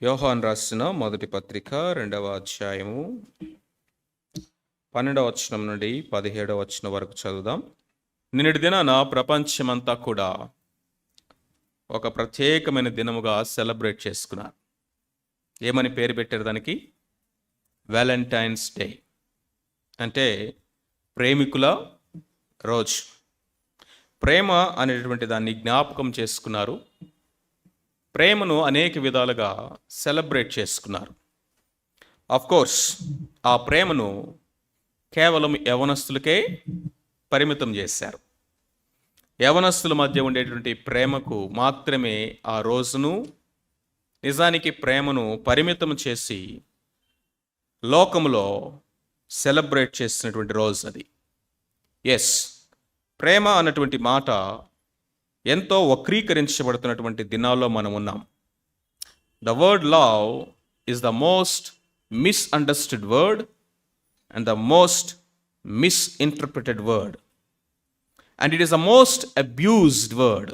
యోహాను రాసిన మొదటి పత్రిక 2వ అధ్యాయము 12వ వచనం నుండి 17వ వచనం వరకు చదువుదాం. నిన్నటి దినాన ప్రపంచమంతా కూడా ఒక ప్రత్యేకమైన దినముగా సెలబ్రేట్ చేసుకున్నారు. ఏమని పేరు పెట్టారు దానికి? వ్యాలంటైన్స్ డే, అంటే ప్రేమికుల రోజు. ప్రేమ అనేటువంటి దాన్ని జ్ఞాపకం చేసుకున్నారు. ప్రేమను అనేక విధాలుగా సెలబ్రేట్ చేసుకున్నారు. కోర్స్ ఆ ప్రేమను కేవలం యవనస్తులకే పరిమితం చేశారు. యవనస్తుల మధ్య ఉండేటువంటి ప్రేమకు మాత్రమే ఆ రోజును, నిజానికి ప్రేమను పరిమితం చేసి లోకములో సెలబ్రేట్ చేసినటువంటి రోజు అది. ఎస్, ప్రేమ అన్నటువంటి మాట ఎంతో వక్రీకరించబడుతున్నటువంటి దినాల్లో మనం ఉన్నాం. The word love is the most misunderstood word and the most misinterpreted word, and it is the most abused word,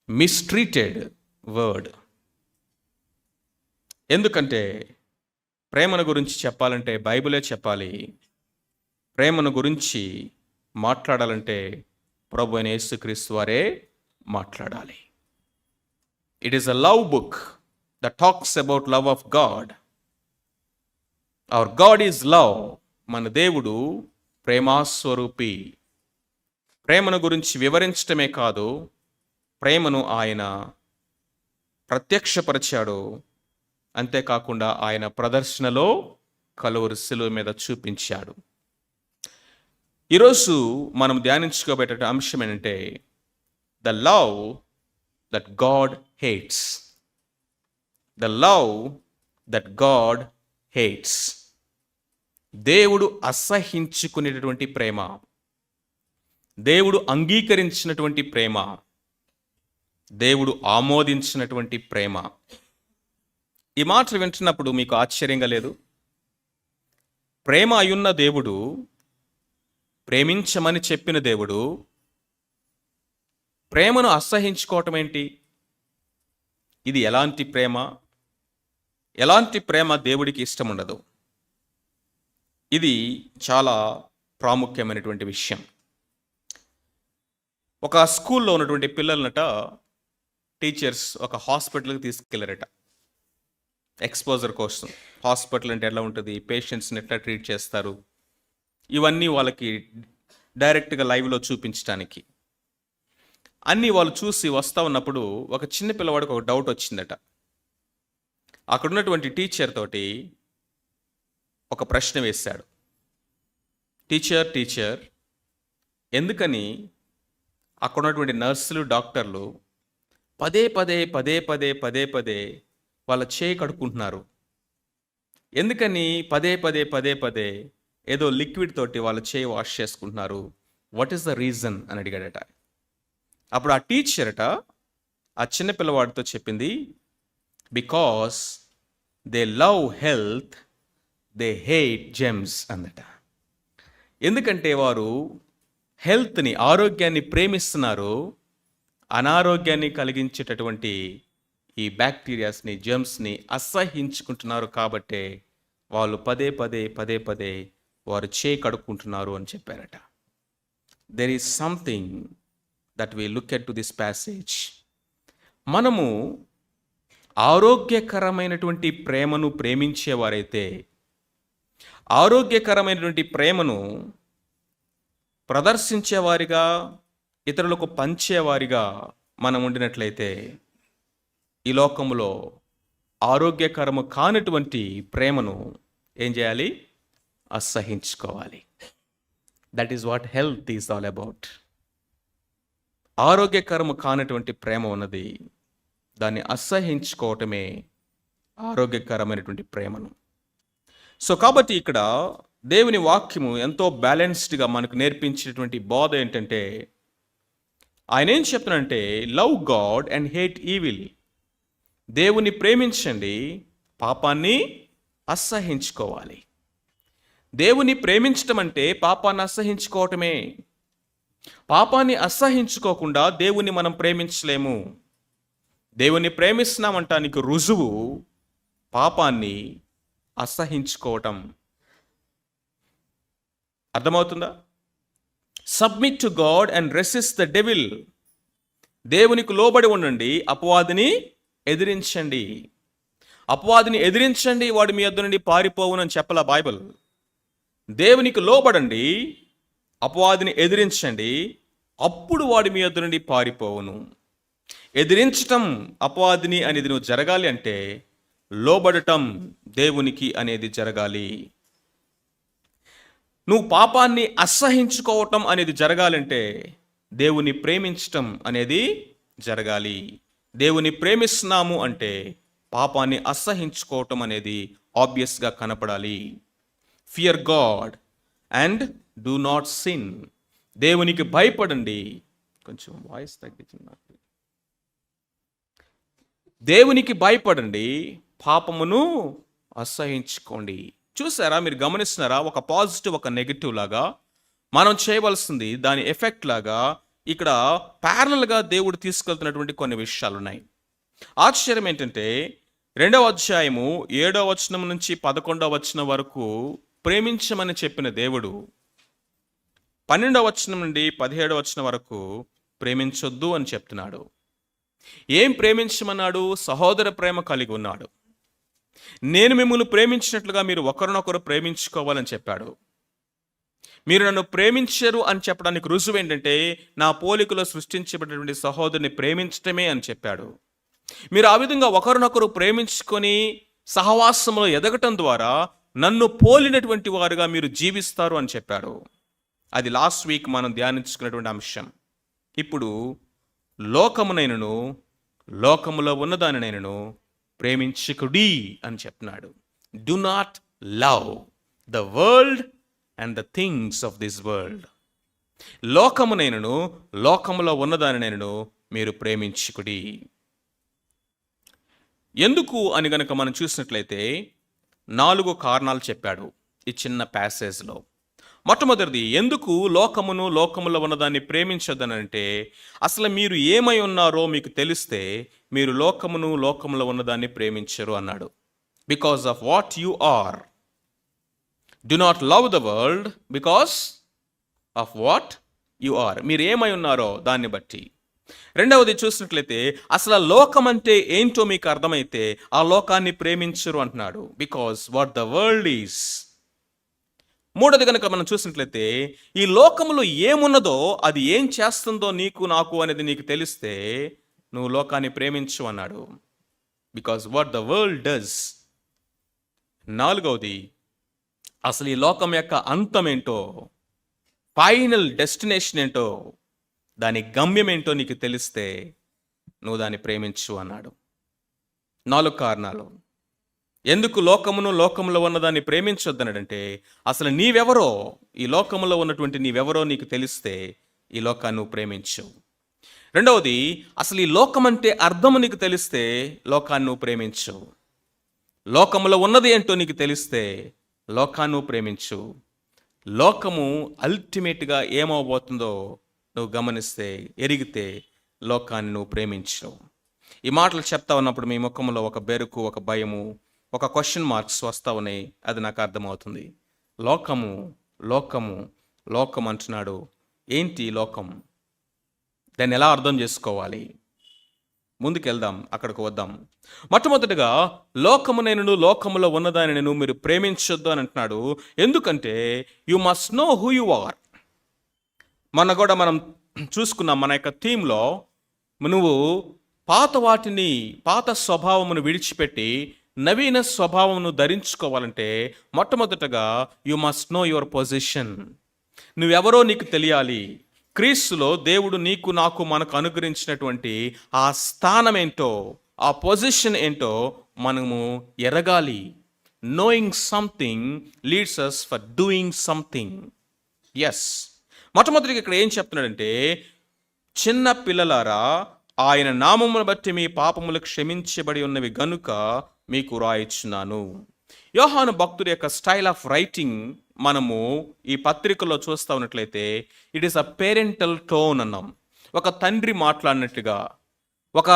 mistreated word. ఎందుకంటే ప్రేమను గురించి చెప్పాలంటే బైబిలే చెప్పాలి. ప్రేమను గురించి మాట్లాడాలంటే ప్రభు అయిన యేసుక్రీస్తు వారే మాట్లాడాలి. It is a love book that talks about love of God. Hour God is love. మన దేవుడు ప్రేమాస్వరూపి. ప్రేమను గురించి వివరించటమే కాదు, ప్రేమను ఆయన ప్రత్యక్షపరిచాడు. అంతేకాకుండా ఆయన ప్రదర్శనలో కలువరి శిలువ మీద చూపించాడు. ఈరోజు మనం ధ్యానించుకోబెట్టే అంశం ఏంటంటే the love that God hates. The love that God hates. దేవుడు అసహించుకునేటటువంటి ప్రేమ, దేవుడు అంగీకరించినటువంటి ప్రేమ, దేవుడు ఆమోదించినటువంటి ప్రేమ. ఈ మాటలు వింటున్నప్పుడు మీకు ఆశ్చర్యంగా లేదు? ప్రేమ అయున్న దేవుడు, ప్రేమించమని చెప్పిన దేవుడు ప్రేమను అసహించుకోవటం ఏంటి? ఇది ఎలాంటి ప్రేమ? ఎలాంటి ప్రేమ దేవుడికి ఇష్టం ఉండదు. ఇది చాలా ప్రాముఖ్యమైనటువంటి విషయం. ఒక స్కూల్లో ఉన్నటువంటి పిల్లలనట టీచర్స్ ఒక హాస్పిటల్కి తీసుకెళ్లారట ఎక్స్పోజర్ కోసం. హాస్పిటల్ అంటే ఎలా ఉంటుంది, పేషెంట్స్ని ఎట్లా ట్రీట్ చేస్తారు, ఇవన్నీ వాళ్ళకి డైరెక్ట్గా లైవ్లో చూపించడానికి. అన్నీ వాళ్ళు చూసి వస్తూ ఉన్నప్పుడు ఒక చిన్న పిల్లవాడికి ఒక డౌట్ వచ్చిందట. అక్కడున్నటువంటి టీచర్ తోటి ఒక ప్రశ్న వేశాడు. టీచర్ ఎందుకని అక్కడున్నటువంటి నర్సులు, డాక్టర్లు పదే పదే వాళ్ళ చేయి కడుక్కుంటున్నారు? ఎందుకని పదే ఏదో లిక్విడ్ తోటి వాళ్ళ చేయి వాష్ చేసుకుంటున్నారు? వాట్ ఈస్ ద రీజన్ అని అడిగాడట. అప్పుడు ఆ టీచర్ అట ఆ చిన్న పిల్లవాడితో చెప్పింది, because they love health, they hate gems అందట. ఎందుకంటే వారు హెల్త్ని, ఆరోగ్యాన్ని ప్రేమిస్తున్నారు, అనారోగ్యాన్ని కలిగించేటటువంటి ఈ బ్యాక్టీరియాస్ని, జెమ్స్ని అసహించుకుంటున్నారు. కాబట్టే వాళ్ళు పదే వారు చేయి కడుక్కుంటున్నారు అని చెప్పారట. There is something that we look at to this passage. మనము ఆరోగ్యకరమైనటువంటి ప్రేమను ప్రేమించేవారైతే, ఆరోగ్యకరమైనటువంటి ప్రేమను ప్రదర్శించేవారిగా, ఇతరులకు పంచేవారిగా మనం ఉండినట్లయితే ఈ లోకంలో ఆరోగ్యకరము కానటువంటి ప్రేమను ఏం చేయాలి? అసహించుకోవాలి. That is what health is all about. ఆరోగ్యకరము కానటువంటి ప్రేమ ఉన్నది, దాన్ని అసహించుకోవటమే ఆరోగ్యకరమైనటువంటి ప్రేమను. సో కాబట్టి ఇక్కడ దేవుని వాక్యము ఎంతో బ్యాలెన్స్డ్గా మనకు నేర్పించేటువంటి బోధ ఏంటంటే, ఆయన ఏం చెప్తున్నాడంటే love God and hate evil. దేవుని ప్రేమించండి, పాపాన్ని అసహించుకోవాలి. దేవుని ప్రేమించటం అంటే పాపాన్ని అసహించుకోవటమే. పాపాన్ని అసహించుకోకుండా దేవుని మనం ప్రేమించలేము. దేవుని ప్రేమిస్తున్నామంటానికి రుజువు పాపాన్ని అసహించుకోవటం. అర్థమవుతుందా? Submit to God and resist the devil. దేవునికి లోబడి ఉండండి, అపవాదిని ఎదిరించండి. అపవాదిని ఎదిరించండి, వాడు మీ యొద్ద నుండి పారిపోవునని చెప్పలా బైబిల్. దేవునికి లోబడండి, అపవాదిని ఎదిరించండి, అప్పుడు వాడు మీ యొద్ద నుండి పారిపోవును. ఎదిరించటం అపవాదిని అనేది నువ్వు జరగాలి అంటే లోబడటం దేవునికి అనేది జరగాలి. నువ్వు పాపాన్ని అసహించుకోవటం అనేది జరగాలంటే దేవుని ప్రేమించటం అనేది జరగాలి. దేవుని ప్రేమిస్తున్నాము అంటే పాపాన్ని అసహించుకోవటం అనేది ఆబ్వియస్గా కనపడాలి. Fear God and do not sin. దేవునికి భయపడండి. కొంచెం వాయిస్ తగ్గించింది. దేవునికి భయపడండి, పాపమును అసహించుకోండి. చూసారా, మీరు గమనిస్తున్నారా? ఒక పాజిటివ్, ఒక నెగిటివ్ లాగా మనం చేయవలసింది దాని ఎఫెక్ట్ లాగా ఇక్కడ ప్యారలల్గా దేవుడు తీసుకెళ్తున్నటువంటి కొన్ని విషయాలు ఉన్నాయి. ఆశ్చర్యం ఏంటంటే 2వ అధ్యాయము 7వ వచనం నుంచి 11వ వచనం వరకు ప్రేమించమని చెప్పిన దేవుడు 12వ వచనం నుండి 17వ వచనం వరకు ప్రేమించొద్దు అని చెప్తున్నాడు. ఏం ప్రేమించమన్నాడు? సహోదర ప్రేమ కలిగి ఉన్నాడు. నేను మిమ్మల్ని ప్రేమించినట్లుగా మీరు ఒకరినొకరు ప్రేమించుకోవాలని చెప్పాడు. మీరు నన్ను ప్రేమించరు అని చెప్పడానికి రుజువు ఏంటంటే నా పోలికలో సృష్టించబడినటువంటి సహోదరుని ప్రేమించటమే అని చెప్పాడు. మీరు ఆ విధంగా ఒకరినొకరు ప్రేమించుకొని సహవాసంలో ఎదగటం ద్వారా నన్ను పోలినటువంటి వారుగా మీరు జీవిస్తారు అని చెప్పాడు. అది లాస్ట్ వీక్ మనం ధ్యానించుకున్నటువంటి అంశం. ఇప్పుడు లోకమునైనను లోకములో ఉన్నదానినైనను ప్రేమించుకుడి అని చెప్తున్నాడు. Do not love the world and the things of this world. లోకమునైనను లోకములో ఉన్నదానినైనను మీరు ప్రేమించుకుడి. ఎందుకు అని గనక మనం చూసినట్లయితే 4 కారణాలు చెప్పాడు ఈ చిన్న ప్యాసేజ్లో. మొట్టమొదటిది, ఎందుకు లోకమును లోకములో ఉన్నదాన్ని ప్రేమించొద్దనంటే అసలు మీరు ఏమై ఉన్నారో మీకు తెలిస్తే మీరు లోకమును లోకములో ఉన్నదాన్ని ప్రేమించరు అన్నాడు. Because of what you are. Do not love the world because of what you are. మీరు ఏమై ఉన్నారో దాన్ని బట్టి. రెండవది చూసినట్లయితే అసలు లోకం అంటే ఏంటో మీకు అర్థమైతే ఆ లోకాన్ని ప్రేమించరు అంటున్నాడు. Because what the world is. మూడోది కనుక మనం చూసినట్లయితే ఈ లోకములో ఏమున్నదో అది ఏం చేస్తుందో నీకు నాకు అనేది నీకు తెలిస్తే నువ్వు లోకాన్ని ప్రేమించు అన్నాడు. Because what the world does. నాలుగవది, అసలు ఈ లోకం యొక్క అంతం ఏంటో, ఫైనల్ డెస్టినేషన్ ఏంటో, దాని గమ్యం ఏంటో నీకు తెలిస్తే నువ్వు దాన్ని ప్రేమించు అన్నాడు. 4 కారణాలు ఎందుకు లోకమును లోకములో ఉన్నదాన్ని ప్రేమించొద్దన్నాడంటే అసలు నీవెవరో, ఈ లోకములో ఉన్నటువంటి నీవెవరో నీకు తెలిస్తే ఈ లోకాన్ని నువ్వు ప్రేమించు. రెండవది, అసలు ఈ లోకం అంటే అర్థము నీకు తెలిస్తే లోకాన్ని నువ్వు ప్రేమించు. లోకములో ఉన్నది ఏంటో నీకు తెలిస్తే లోకాన్ని నువ్వు ప్రేమించు. లోకము అల్టిమేట్గా ఏమవబోతుందో నువ్వు గమనిస్తే, ఎరిగితే లోకాన్ని నువ్వు ప్రేమించు. ఈ మాటలు చెప్తా ఉన్నప్పుడు మీ ముఖంలో ఒక బెరుకు, ఒక భయము, ఒక క్వశ్చన్ మార్క్స్ వస్తా ఉన్నాయి. అది నాకు అర్థమవుతుంది. లోకము లోకము లోకం అంటున్నాడు. ఏంటి లోకం? దాన్ని ఎలా అర్థం చేసుకోవాలి? ముందుకెళ్దాం, అక్కడికి వద్దాం. మొట్టమొదటిగా లోకమునైనను లోకములో ఉన్నదానిని మీరు ప్రేమించొద్దు అని అంటున్నాడు. ఎందుకంటే you must know who you are. మొన్న కూడా మనం చూసుకున్నాం మన యొక్క థీమ్లో, నువ్వు పాత స్వభావమును విడిచిపెట్టి నవీన స్వభావమును ధరించుకోవాలంటే మొట్టమొదటగా you must no your position. నువ్వెవరో నీకు తెలియాలి. క్రీస్తులో దేవుడు నీకు నాకు మనకు అనుగ్రహించినటువంటి ఆ స్థానం ఏంటో, ఆ పొజిషన్ ఏంటో మనము ఎరగాలి. Knowing something leads us for doing something. Yes, మొట్టమొదటిగా ఇక్కడ ఏం చెప్తున్నాడంటే, చిన్న పిల్లలారా ఆయన నామమును బట్టి మీ పాపములు క్షమించబడి ఉన్నవి గనుక మీకు రాయిచున్నాను. యోహాను భక్తుడి యొక్క స్టైల్ ఆఫ్ రైటింగ్ మనము ఈ పత్రికలో చూస్తూ ఉన్నట్లయితే it is a parental tone అన్నాం. ఒక తండ్రి మాట్లాడినట్టుగా, ఒక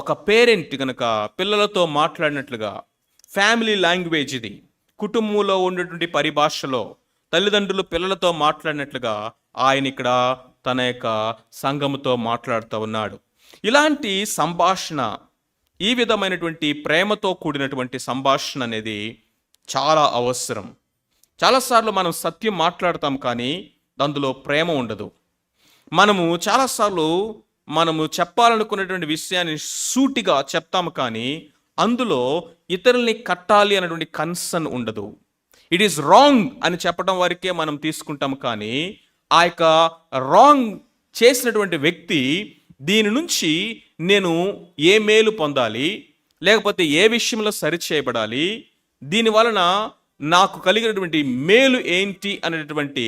ఒక పేరెంట్ కనుక పిల్లలతో మాట్లాడినట్లుగా, ఫ్యామిలీ లాంగ్వేజ్ ఇది, కుటుంబంలో ఉన్నటువంటి పరిభాషలో తల్లిదండ్రులు పిల్లలతో మాట్లాడినట్లుగా ఆయన ఇక్కడ తన యొక్క సంఘముతో మాట్లాడుతూ ఉన్నాడు. ఇలాంటి సంభాషణ, ఈ విధమైనటువంటి ప్రేమతో కూడినటువంటి సంభాషణ అనేది చాలా అవసరం. చాలాసార్లు మనం సత్యం మాట్లాడతాం కానీ అందులో ప్రేమ ఉండదు. మనము చెప్పాలనుకున్నటువంటి విషయాన్ని సూటిగా చెప్తాము కానీ అందులో ఇతరుల్ని కట్టాలి అనేటువంటి కన్సర్న్ ఉండదు. ఇట్ ఈస్ రాంగ్ అని చెప్పడం వరకే మనం తీసుకుంటాం కానీ ఆ యొక్క రాంగ్ చేసినటువంటి వ్యక్తి దీని నుంచి నేను ఏ మేలు పొందాలి, లేకపోతే ఏ విషయంలో సరిచేయబడాలి, దీనివలన నాకు కలిగినటువంటి మేలు ఏంటి అనేటువంటి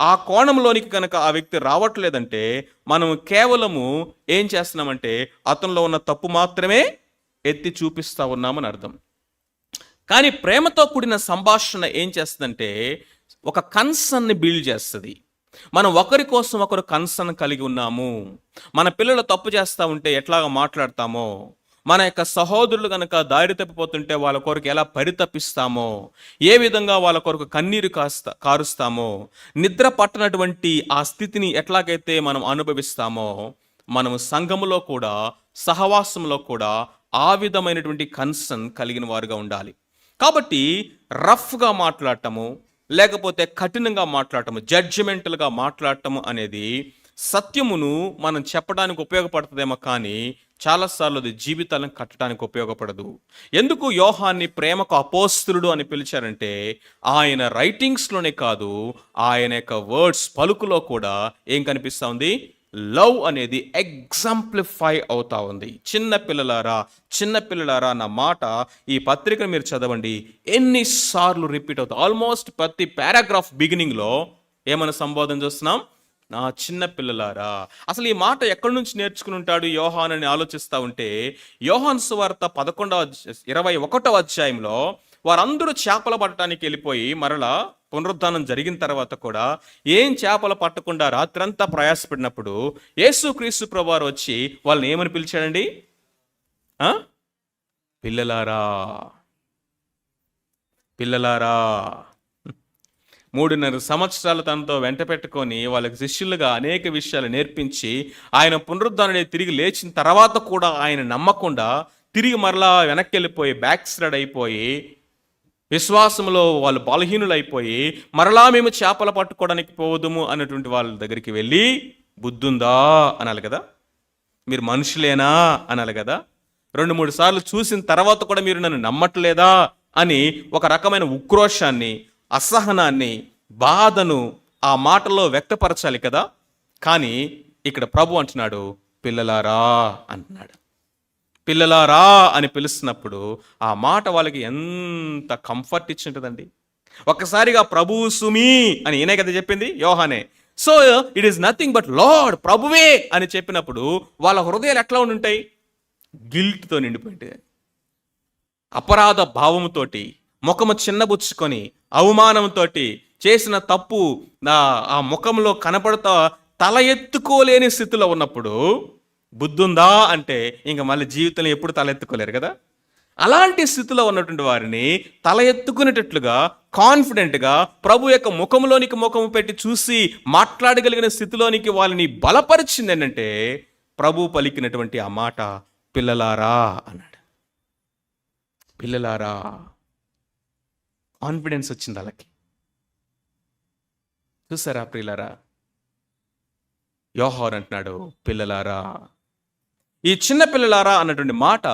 ఆ కోణంలోనికి కనుక ఆ వ్యక్తి రావట్లేదంటే మనం కేవలము ఏం చేస్తున్నామంటే అతనిలో ఉన్న తప్పు మాత్రమే ఎత్తి చూపిస్తా ఉన్నామని అర్థం. కానీ ప్రేమతో కూడిన సంభాషణ ఏం చేస్తుందంటే ఒక కన్సర్న్ని బిల్డ్ చేస్తుంది. మనం ఒకరి కోసం ఒకరు కన్సర్న్ కలిగి ఉన్నాము. మన పిల్లలు తప్పు చేస్తూ ఉంటే ఎట్లాగా మాట్లాడతామో, మన యొక్క సహోదరులు కనుక దారి తప్పిపోతుంటే వాళ్ళ కొరకు ఎలా పరితపిస్తామో, ఏ విధంగా వాళ్ళ కొరకు కన్నీరు కారుస్తామో, నిద్ర పట్టనటువంటి ఆ స్థితిని ఎట్లాగైతే మనం అనుభవిస్తామో, మనము సంఘములో కూడా సహవాసంలో కూడా ఆ విధమైనటువంటి కన్సర్న్ కలిగిన వారుగా ఉండాలి. కాబట్టి రఫ్గా మాట్లాడటము, లేకపోతే కఠినంగా మాట్లాడటము, జడ్జిమెంటల్గా మాట్లాడటము అనేది సత్యమును మనం చెప్పడానికి ఉపయోగపడుతుందేమో కానీ చాలాసార్లు అది జీవితాలను కట్టడానికి ఉపయోగపడదు. ఎందుకు యోహాన్ని ప్రేమకు అపోస్తలుడు అని పిలిచారంటే ఆయన రైటింగ్స్లోనే కాదు, ఆయన యొక్క వర్డ్స్ పలుకులో కూడా ఏం కనిపిస్తూ ఉంది? లవ్ అనేది ఎగ్జాంప్లిఫై అవుతా ఉంది. చిన్నపిల్లలారా నా మాట ఈ పత్రికను మీరు చదవండి, ఎన్నిసార్లు రిపీట్ అవుతుంది. ఆల్మోస్ట్ ప్రతి పారాగ్రాఫ్ బిగినింగ్లో ఏమైనా సంబోధన చూస్తున్నాం? నా చిన్న పిల్లలారా. అసలు ఈ మాట ఎక్కడి నుంచి నేర్చుకుని ఉంటాడు యోహాన్ అని ఆలోచిస్తూ ఉంటే యోహాను సువార్త 21వ అధ్యాయంలో వారందరూ చేపలు పట్టడానికి వెళ్ళిపోయి మరలా పునరుద్ధానం జరిగిన తర్వాత కూడా ఏం చేపలు పట్టకుండా రాత్రంతా ప్రయాసపడినప్పుడు యేసుక్రీస్తు ప్రభువారు వచ్చి వాళ్ళని ఏమని పిలిచాడండి? పిల్లలారా. 3.5 సంవత్సరాలు తనతో వెంట పెట్టుకొని వాళ్ళకి శిష్యులుగా అనేక విషయాలు నేర్పించి ఆయన పునరుద్ధానుడే తిరిగి లేచిన తర్వాత కూడా ఆయన నమ్మకుండా తిరిగి మరలా వెనక్కి వెళ్ళిపోయి బ్యాక్ స్లైడ్ అయిపోయి విశ్వాసంలో వాళ్ళు బలహీనులైపోయి మరలా మేము చేపలు పట్టుకోవడానికి పోవదుము అన్నటువంటి వాళ్ళ దగ్గరికి వెళ్ళి బుద్ధుందా అనాలి కదా, మీరు మనుషులేనా అనాలి కదా, 2-3 సార్లు చూసిన తర్వాత కూడా మీరు నన్ను నమ్మట్లేదా అని ఒక రకమైన ఉక్రోషాన్ని, అసహనాన్ని, బాధను ఆ మాటలో వ్యక్తపరచాలి కదా. కానీ ఇక్కడ ప్రభు అంటున్నాడు పిల్లలారా అంటున్నాడు. పిల్లలారా అని పిలుస్తున్నప్పుడు ఆ మాట వాళ్ళకి ఎంత కంఫర్ట్ ఇచ్చి ఉంటుందండి. ఒక్కసారిగా ప్రభు సుమి అని ఈయనే కదా చెప్పింది, యోహానే. So it is nothing but lord, ప్రభువే అని చెప్పినప్పుడు వాళ్ళ హృదయాలు ఎట్లా ఉండుంటాయి? గిల్ట్తో నిండిపోయింటాయి. అపరాధ భావముతోటి, ముఖము చిన్నబుచ్చుకొని, అవమానంతో, చేసిన తప్పు ఆ ముఖంలో కనపడతా తల ఎత్తుకోలేని స్థితిలో ఉన్నప్పుడు బుద్ధుందా అంటే ఇంకా మళ్ళీ జీవితంలో ఎప్పుడు తల ఎత్తుకోలేరు కదా. అలాంటి స్థితిలో ఉన్నటువంటి వారిని తల ఎత్తుకునేటట్లుగా కాన్ఫిడెంట్గా ప్రభు యొక్క ముఖంలోనికి ముఖము పెట్టి చూసి మాట్లాడగలిగిన స్థితిలోనికి వాళ్ళని బలపరిచింది ఏంటంటే ప్రభు పలికినటువంటి ఆ మాట పిల్లలారా అన్నాడు. పిల్లలారా, కాన్ఫిడెన్స్ వచ్చింది వాళ్ళకి. చూసారా ప్రియులారా, యోహాను అంటున్నాడు పిల్లలారా. ఈ చిన్న పిల్లలారా అన్నటువంటి మాట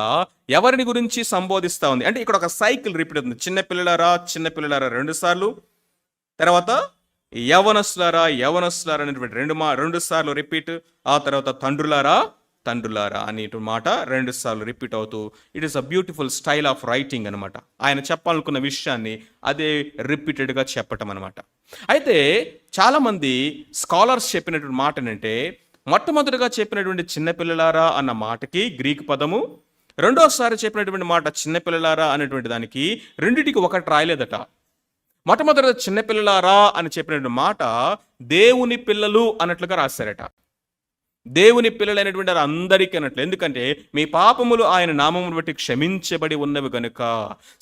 ఎవరిని గురించి సంబోధిస్తూ ఉంది అంటే ఇక్కడ ఒక సైకిల్ రిపీట్ అవుతుంది. చిన్న పిల్లలారా 2 సార్లు, తర్వాత యవనస్తులారా అనేటువంటి 2 సార్లు రిపీట్, ఆ తర్వాత తండ్రులారా అనే మాట 2 సార్లు రిపీట్ అవుతూ it is a beautiful style of writing అనమాట. ఆయన చెప్పాలనుకున్న విషయాన్ని అదే రిపీటెడ్గా చెప్పటం అనమాట. అయితే చాలామంది స్కాలర్స్ చెప్పినటువంటి మాట ఏంటంటే మొట్టమొదటిగా చెప్పినటువంటి చిన్నపిల్లలారా అన్న మాటకి గ్రీక్ పదము, రెండోసారి చెప్పినటువంటి మాట చిన్నపిల్లలారా అనేటువంటి దానికి రెండిటికి ఒకటి రాయలేదట. మొట్టమొదటిగా చిన్నపిల్లలారా అని చెప్పినటువంటి మాట దేవుని పిల్లలు అన్నట్లుగా రాశారట. దేవుని పిల్లలైనటువంటి వారు అందరికీ అన్నట్లు. ఎందుకంటే మీ పాపములు ఆయన నామమును బట్టి క్షమించబడి ఉన్నవి గనుక.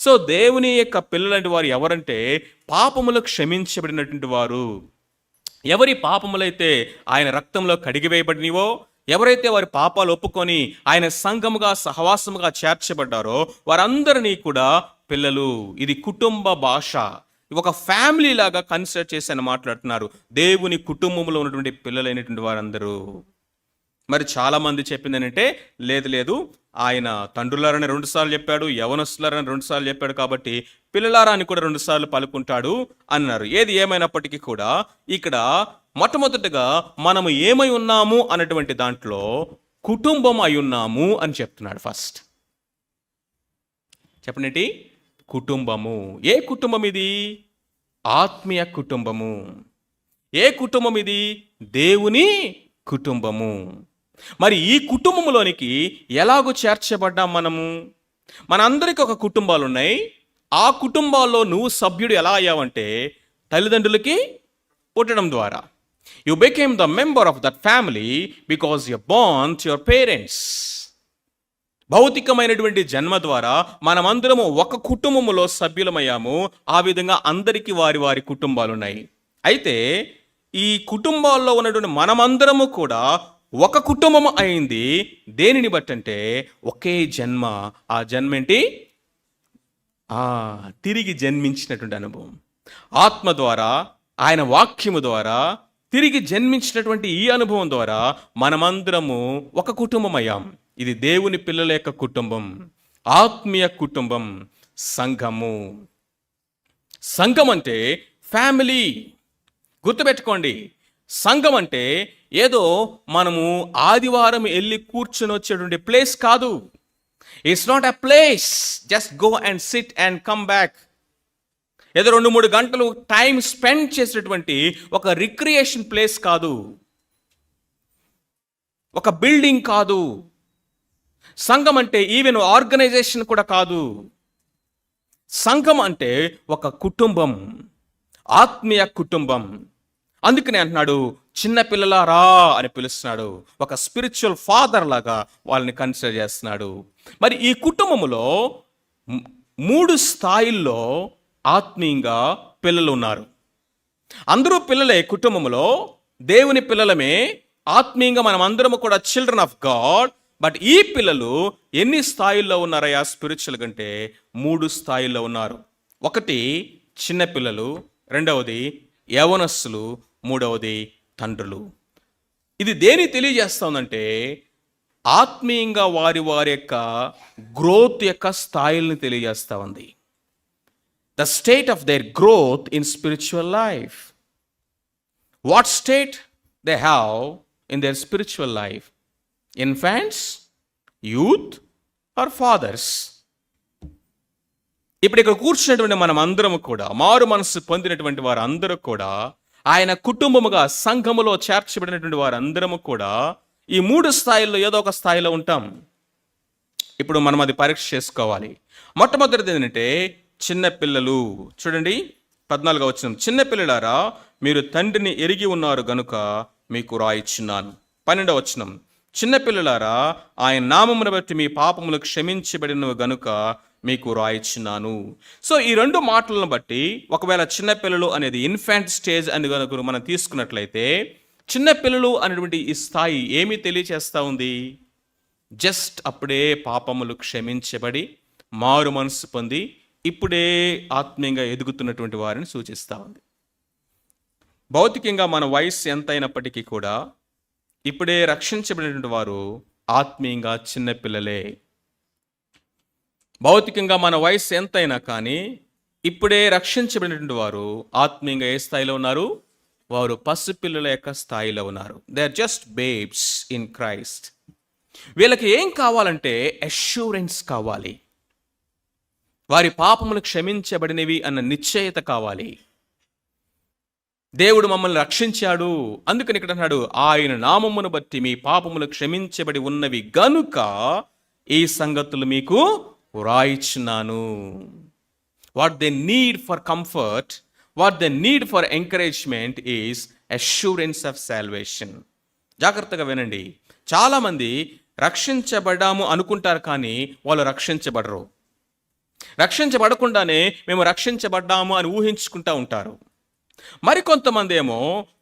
సో దేవుని యొక్క పిల్లలంటి వారు ఎవరంటే పాపములు క్షమించబడినటువంటి వారు. ఎవరి పాపములైతే ఆయన రక్తంలో కడిగివేయబడినవో, ఎవరైతే వారి పాపాలు ఒప్పుకొని ఆయన సంఘముగా సహవాసముగా చేర్చబడ్డారో వారందరినీ కూడా పిల్లలు. ఇది కుటుంబ భాష, ఒక ఫ్యామిలీ లాగా కన్సిడర్ చేసి అని మాట్లాడుతున్నారు. దేవుని కుటుంబంలో ఉన్నటువంటి పిల్లలైనటువంటి వారందరూ. మరి చాలా మంది చెప్పింది ఏంటంటే లేదు ఆయన తండ్రులారని 2 సార్లు చెప్పాడు, యవనస్తులారని 2 సార్లు చెప్పాడు, కాబట్టి పిల్లలారా అని కూడా 2 సార్లు పలుకుంటాడు అన్నారు. ఏది ఏమైనప్పటికీ కూడా ఇక్కడ మొట్టమొదటిగా మనము ఏమై ఉన్నాము అన్నటువంటి దాంట్లో కుటుంబం అయి ఉన్నాము అని చెప్తున్నాడు. ఫస్ట్ చెప్పండి, కుటుంబము. ఏ కుటుంబం ఇది? ఆత్మీయ కుటుంబము. ఏ కుటుంబం ఇది? దేవుని కుటుంబము. మరి ఈ కుటుంబంలోనికి ఎలాగో చేర్చబడ్డాం మనము? మనందరికీ ఒక కుటుంబాలు ఉన్నాయి. ఆ కుటుంబాల్లో నువ్వు సభ్యుడు ఎలా అయ్యావంటే తల్లిదండ్రులకి పుట్టడం ద్వారా. You became the member of that family because you born to your parents. భౌతికమైనటువంటి జన్మ ద్వారా మనమందరము ఒక కుటుంబములో సభ్యులమయ్యాము. ఆ విధంగా అందరికీ వారి వారి కుటుంబాలు ఉన్నాయి. అయితే ఈ కుటుంబాల్లో ఉన్నటువంటి మనమందరము కూడా ఒక కుటుంబం అయింది. దేనిని బట్టంటే ఒకే జన్మ. ఆ జన్మ ఏంటి? తిరిగి జన్మించినటువంటి అనుభవం. ఆత్మ ద్వారా, ఆయన వాక్యము ద్వారా తిరిగి జన్మించినటువంటి ఈ అనుభవం ద్వారా మనమందరము ఒక కుటుంబం అయ్యాం. ఇది దేవుని పిల్లల యొక్క కుటుంబం, ఆత్మీయ కుటుంబం, సంఘము. సంఘం అంటే ఫ్యామిలీ. గుర్తుపెట్టుకోండి, సంఘం అంటే ఏదో మనము ఆదివారం వెళ్ళి కూర్చొని వచ్చేటువంటి ప్లేస్ కాదు. It's not a place just go and SIT and come back. ఏదో 2-3 గంటలు టైం స్పెండ్ చేసేటువంటి ఒక రిక్రియేషన్ ప్లేస్ కాదు, ఒక బిల్డింగ్ కాదు. సంఘం అంటే ఈవెన్ ఆర్గనైజేషన్ కూడా కాదు. సంఘం అంటే ఒక కుటుంబం, ఆత్మీయ కుటుంబం. అందుకనే అంటున్నాడు చిన్నపిల్లలారా అని పిలుస్తున్నాడు. ఒక స్పిరిచువల్ ఫాదర్ లాగా వాళ్ళని కన్సిడర్ చేస్తున్నాడు. మరి ఈ కుటుంబంలో 3 స్థాయిల్లో ఆత్మీయంగా పిల్లలు ఉన్నారు. అందరూ పిల్లలే కుటుంబంలో, దేవుని పిల్లలమే. ఆత్మీయంగా మనం అందరము కూడా చిల్డ్రన్ ఆఫ్ గాడ్. బట్ ఈ పిల్లలు ఎన్ని స్థాయిల్లో ఉన్నారయ్యా స్పిరిచువల్ కంటే? 3 స్థాయిల్లో ఉన్నారు. ఒకటి చిన్నపిల్లలు, రెండవది యవనస్తులు, మూడవది తండ్రులు. ఇది దేని తెలియజేస్తుందంటే ఆత్మీయంగా వారి వారి యొక్క గ్రోత్ యొక్క స్థాయిల్ని తెలియజేస్తా ఉంది. The state of their growth in spiritual life. What state they have in their spiritual life? Infants, youth or fathers. ఇప్పుడు ఇక్కడ కూర్చున్నటువంటి మనం అందరము కూడా, మారు మనసు పొందినటువంటి వారు అందరూ కూడా, ఆయన కుటుంబముగా సంఘములో చేర్చబడినటువంటి వారందరము కూడా ఈ 3 స్థాయిల్లో ఏదో ఒక స్థాయిలో ఉంటాం. ఇప్పుడు మనం అది పరీక్ష చేసుకోవాలి. మొట్టమొదటిది ఏంటంటే చిన్నపిల్లలు. చూడండి 14వ వచనం, చిన్నపిల్లలారా మీరు తండ్రిని ఎరిగి ఉన్నారు గనుక మీకు రాయిచున్నాను. 12వ వచనం, చిన్నపిల్లలారా ఆయన నామమును బట్టి మీ పాపములు క్షమించబడినవి గనుక మీకు రాయిచున్నాను. సో ఈ 2 మాటలను బట్టి ఒకవేళ చిన్నపిల్లలు అనేది ఇన్ఫాంట్ స్టేజ్ అని కనుక మనం తీసుకున్నట్లయితే, చిన్నపిల్లలు అనేటువంటి ఈ స్థాయి ఏమి తెలియచేస్తూ ఉంది? జస్ట్ అప్పుడే పాపములు క్షమించబడి మారు మనసు పొంది ఇప్పుడే ఆత్మీయంగా ఎదుగుతున్నటువంటి వారిని సూచిస్తూ ఉంది. భౌతికంగా మన వయసు ఎంత అయినప్పటికీ కూడా ఇప్పుడే రక్షించబడినటువంటి వారు ఆత్మీయంగా చిన్నపిల్లలే. భౌతికంగా మన వయసు ఎంతైనా కానీ ఇప్పుడే రక్షించబడినటువంటి వారు ఆత్మీయంగా ఏ స్థాయిలో ఉన్నారు? వారు పసిపిల్లల యొక్క స్థాయిలో ఉన్నారు. They are just babes in Christ. వీళ్ళకి ఏం కావాలంటే అష్యూరెన్స్ కావాలి. వారి పాపములు క్షమించబడినవి అన్న నిశ్చయత కావాలి. దేవుడు మమ్మల్ని రక్షించాడు, అందుకని ఇక్కడ అన్నాడు ఆయన నామమును బట్టి మీ పాపములు క్షమించబడి ఉన్నవి గనుక ఈ సంగతులు మీకు వ్రాయిచున్నాను. What they need for comfort, what they need for encouragement is assurance of salvation. జాగ్రత్తగా వినండి. చాలామంది రక్షించబడ్డాము అనుకుంటారు, కానీ వాళ్ళు రక్షించబడరు. రక్షించబడకుండానే మేము రక్షించబడ్డాము అని ఊహించుకుంటూ ఉంటారు. మరికొంతమంది ఏమో